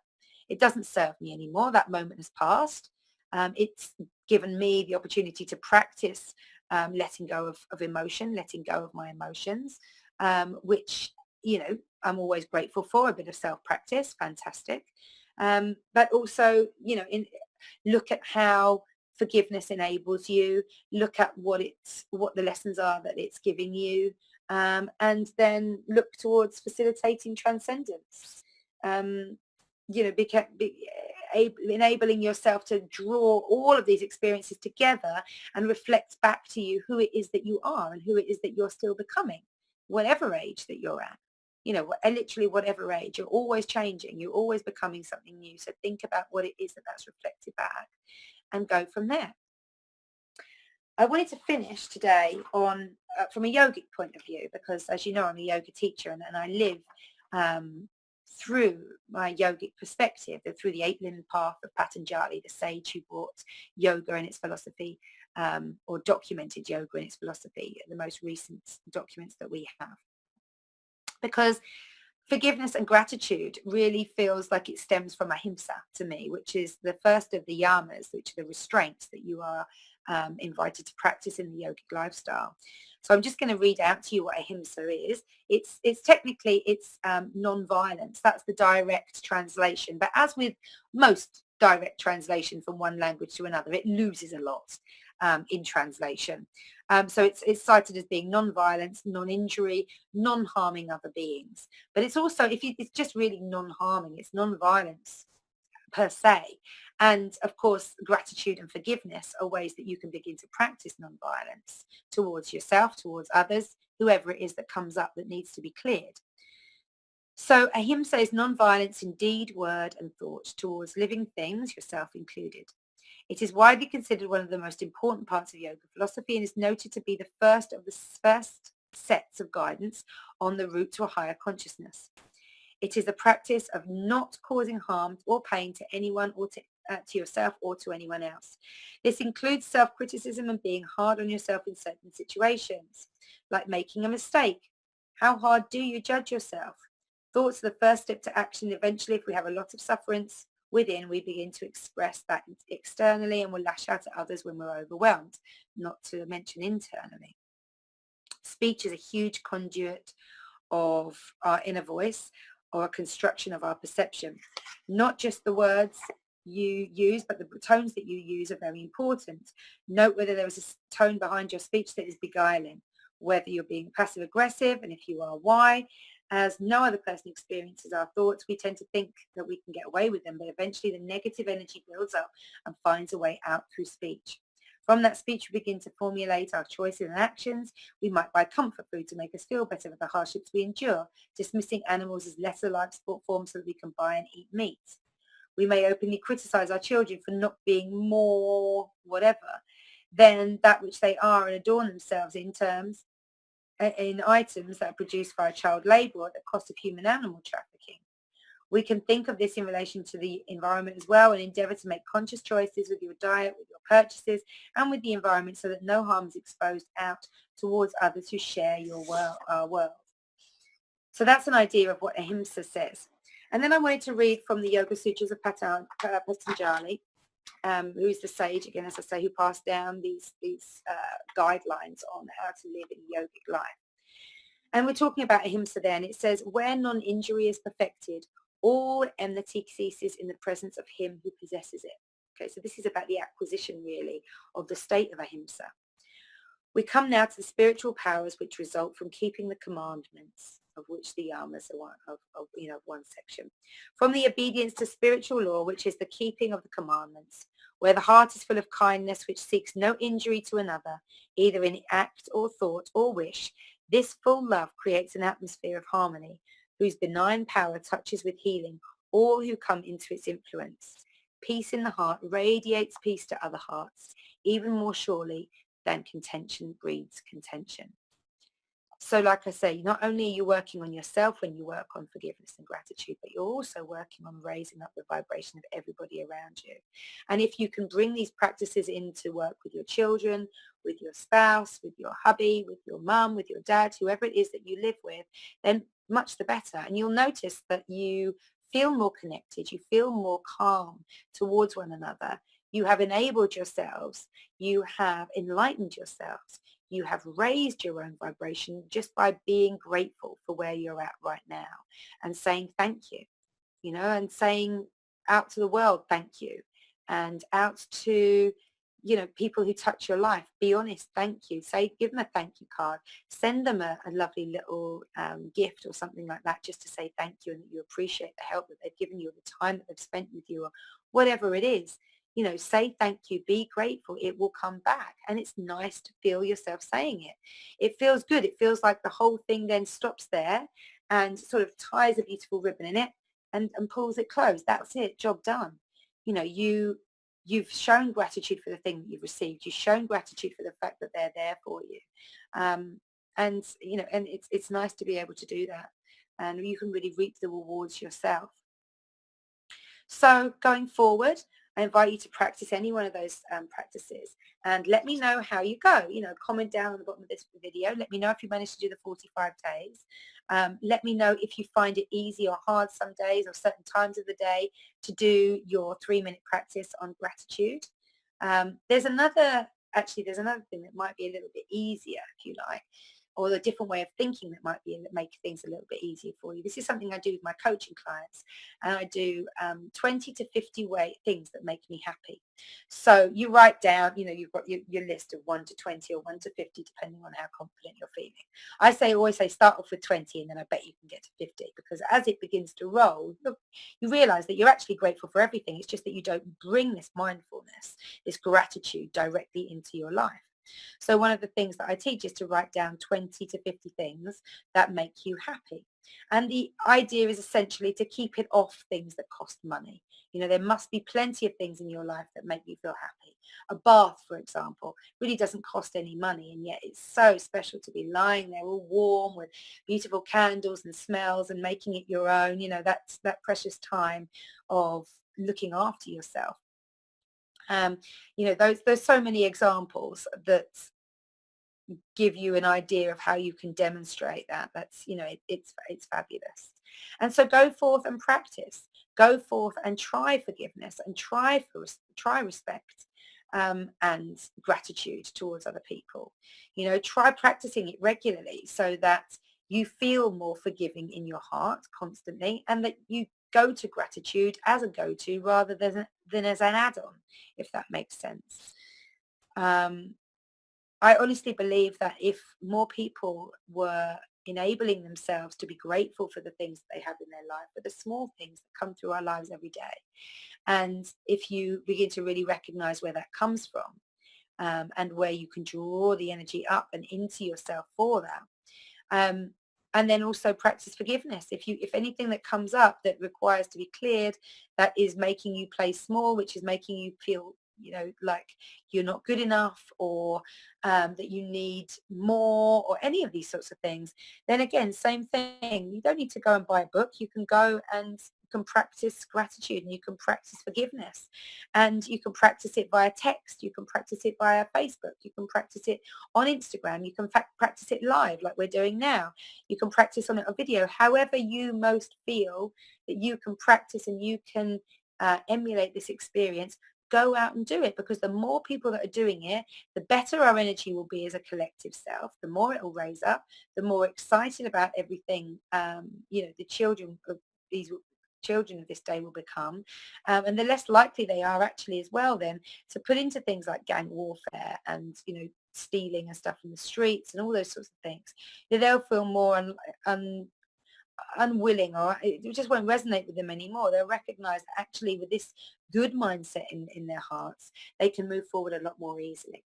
It doesn't serve me anymore. That moment has passed. It's given me the opportunity to practice letting go of emotion, letting go of my emotions, which, I'm always grateful for. A bit of self-practice, fantastic. But also, look at how forgiveness enables you, look at what the lessons are that it's giving you, and then look towards facilitating transcendence. Enabling yourself to draw all of these experiences together and reflect back to you who it is that you are and who it is that you're still becoming, whatever age that you're at. Literally whatever age, you're always changing, you're always becoming something new. So think about what it is that's reflected back and go from there. I wanted to finish today on from a yogic point of view, because as you know, I'm a yoga teacher, and I live through my yogic perspective, through the 8-limb path of Patanjali, the sage who brought yoga and its philosophy or documented yoga and its philosophy, the most recent documents that we have. Because forgiveness and gratitude really feels like it stems from ahimsa to me, which is the first of the yamas, which are the restraints that you are invited to practice in the yogic lifestyle. So I'm just going to read out to you what ahimsa is. It's technically non-violence. That's the direct translation. But as with most direct translation from one language to another, it loses a lot in translation. So it's cited as being non-violence, non-injury, non-harming other beings. But it's also, it's just really non-harming. It's non-violence per se. And of course, gratitude and forgiveness are ways that you can begin to practice non-violence towards yourself, towards others, whoever it is that comes up that needs to be cleared. So ahimsa is non-violence in deed, word and thought towards living things, yourself included. It is widely considered one of the most important parts of yoga philosophy and is noted to be the first of the first sets of guidance on the route to a higher consciousness. It is the practice of not causing harm or pain to anyone or to yourself or to anyone else. This includes self-criticism and being hard on yourself in certain situations, like making a mistake. How hard do you judge yourself? Thoughts are the first step to action. Eventually, if we have a lot of sufferance within, we begin to express that externally and will lash out at others when we're overwhelmed, not to mention internally. Speech is a huge conduit of our inner voice or a construction of our perception. Not just the words you use, but the tones that you use are very important. Note whether there is a tone behind your speech that is beguiling, whether you're being passive aggressive, and if you are, why. As no other person experiences our thoughts, we tend to think that we can get away with them, but eventually the negative energy builds up and finds a way out through speech. From that speech, we begin to formulate our choices and actions. We might buy comfort food to make us feel better with the hardships we endure, dismissing animals as lesser life support forms so that we can buy and eat meat. We may openly criticize our children for not being more whatever than that which they are and adorn themselves in items that are produced by child labor at the cost of human-animal trafficking. We can think of this in relation to the environment as well and endeavor to make conscious choices with your diet, with your purchases, and with the environment so that no harm is exposed out towards others who share your world. So that's an idea of what ahimsa says. And then I wanted to read from the Yoga Sutras of Patanjali, who is the sage, again, as I say, who passed down these guidelines on how to live in a yogic life. And we're talking about ahimsa there, and it says, where non-injury is perfected, all enmity ceases in the presence of him who possesses it. Okay, so this is about the acquisition, really, of the state of ahimsa. We come now to the spiritual powers which result from keeping the commandments, of which the yamas are one section. From the obedience to spiritual law, which is the keeping of the commandments, where the heart is full of kindness, which seeks no injury to another, either in act or thought or wish, this full love creates an atmosphere of harmony, whose benign power touches with healing all who come into its influence. Peace in the heart radiates peace to other hearts, even more surely than contention breeds contention. So like I say, not only are you working on yourself when you work on forgiveness and gratitude, but you're also working on raising up the vibration of everybody around you. And if you can bring these practices into work with your children, with your spouse, with your hubby, with your mum, with your dad, whoever it is that you live with, then much the better. And you'll notice that you feel more connected, you feel more calm towards one another. You have enabled yourselves, you have enlightened yourselves, you have raised your own vibration just by being grateful for where you're at right now and saying thank you, and saying out to the world, thank you, and out to, people who touch your life, be honest, thank you, give them a thank you card, send them a lovely little gift or something like that just to say thank you and that you appreciate the help that they've given you, the time that they've spent with you, or whatever it is. Say thank you, be grateful, it will come back. And it's nice to feel yourself saying it. It feels good. It feels like the whole thing then stops there and sort of ties a beautiful ribbon in it and pulls it closed. That's it, job done. You've shown gratitude for the thing that you've received. You've shown gratitude for the fact that they're there for you. And it's nice to be able to do that. And you can really reap the rewards yourself. So going forward, I invite you to practice any one of those practices and let me know how you go. Comment down on the bottom of this video. Let me know if you managed to do the 45 days. Let me know if you find it easy or hard some days or certain times of the day to do your 3-minute practice on gratitude. There's another thing that might be a little bit easier, if you like, or a different way of thinking that might make things a little bit easier for you. This is something I do with my coaching clients, and I do 20 to 50 things that make me happy. So you write down, you've got your list of 1 to 20 or 1 to 50, depending on how confident you're feeling. I always say start off with 20, and then I bet you can get to 50, because as it begins to roll, you realize that you're actually grateful for everything. It's just that you don't bring this mindfulness, this gratitude directly into your life. So one of the things that I teach is to write down 20 to 50 things that make you happy. And the idea is essentially to keep it off things that cost money. There must be plenty of things in your life that make you feel happy. A bath, for example, really doesn't cost any money, and yet it's so special to be lying there all warm with beautiful candles and smells and making it your own. That's that precious time of looking after yourself. There's so many examples that give you an idea of how you can demonstrate that. That's, it's fabulous. And so go forth and practice. Go forth and try forgiveness and try respect and gratitude towards other people. Try practicing it regularly so that you feel more forgiving in your heart constantly, and that you go to gratitude as a go-to rather than as an add-on, if that makes sense. I honestly believe that if more people were enabling themselves to be grateful for the things that they have in their life, for the small things that come through our lives every day, and if you begin to really recognize where that comes from, and where you can draw the energy up and into yourself for that, and then also practice forgiveness. If anything that comes up that requires to be cleared, that is making you play small, which is making you feel, like you're not good enough, or that you need more, or any of these sorts of things, then again, same thing. You don't need to go and buy a book. You can go and can practice gratitude, and you can practice forgiveness, and you can practice it via text, you can practice it via Facebook, you can practice it on Instagram, you can practice it live like we're doing now, you can practice on a video, however you most feel that you can practice and you can emulate this experience. Go out and do it, because the more people that are doing it, the better our energy will be as a collective self, the more it will raise up, the more excited about everything the children of this day will become, and the less likely they are actually as well then to put into things like gang warfare and stealing and stuff in the streets and all those sorts of things. They'll feel more unwilling, or it just won't resonate with them anymore. They'll recognize that actually with this good mindset in their hearts, they can move forward a lot more easily.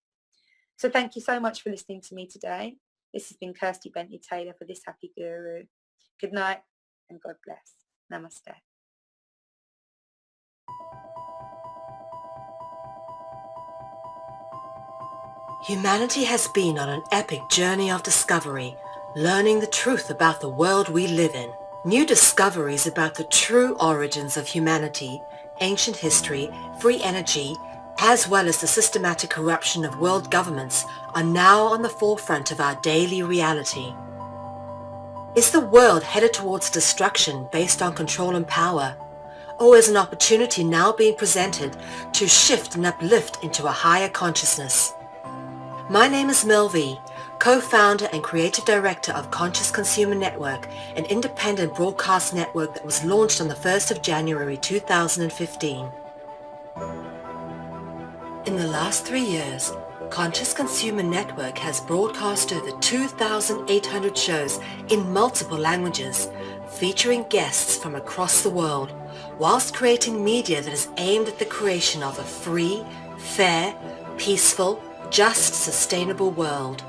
So thank you so much for listening to me today. This has been Kirsty Bentley Taylor for This Happy Guru. Good night and God bless. Namaste. Humanity has been on an epic journey of discovery, learning the truth about the world we live in. New discoveries about the true origins of humanity, ancient history, free energy, as well as the systematic corruption of world governments are now on the forefront of our daily reality. Is the world headed towards destruction based on control and power? Or is an opportunity now being presented to shift and uplift into a higher consciousness? My name is Mel V, co-founder and creative director of Conscious Consumer Network, an independent broadcast network that was launched on the 1st of January 2015. In the last 3 years, Conscious Consumer Network has broadcast over 2,800 shows in multiple languages, featuring guests from across the world, whilst creating media that is aimed at the creation of a free, fair, peaceful, just, sustainable world.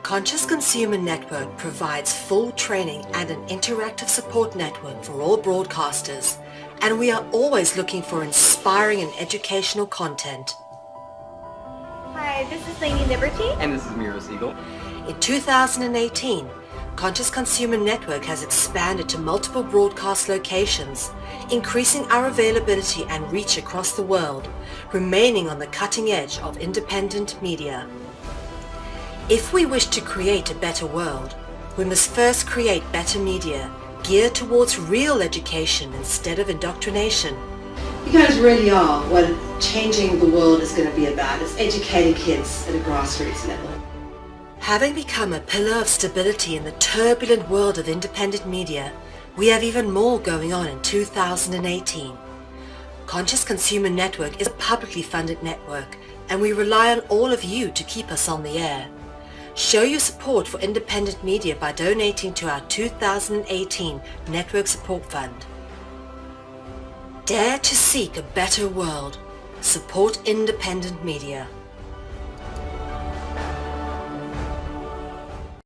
Conscious Consumer Network provides full training and an interactive support network for all broadcasters, and we are always looking for inspiring and educational content. Hi, this is Lady Liberty. And this is Mira Siegel. In 2018, Conscious Consumer Network has expanded to multiple broadcast locations, increasing our availability and reach across the world, remaining on the cutting edge of independent media. If we wish to create a better world, we must first create better media, geared towards real education instead of indoctrination. You guys really are what changing the world is going to be about. It's educating kids at a grassroots level. Having become a pillar of stability in the turbulent world of independent media, we have even more going on in 2018. Conscious Consumer Network is a publicly funded network, and we rely on all of you to keep us on the air. Show your support for independent media by donating to our 2018 Network Support Fund. Dare to seek a better world. Support independent media.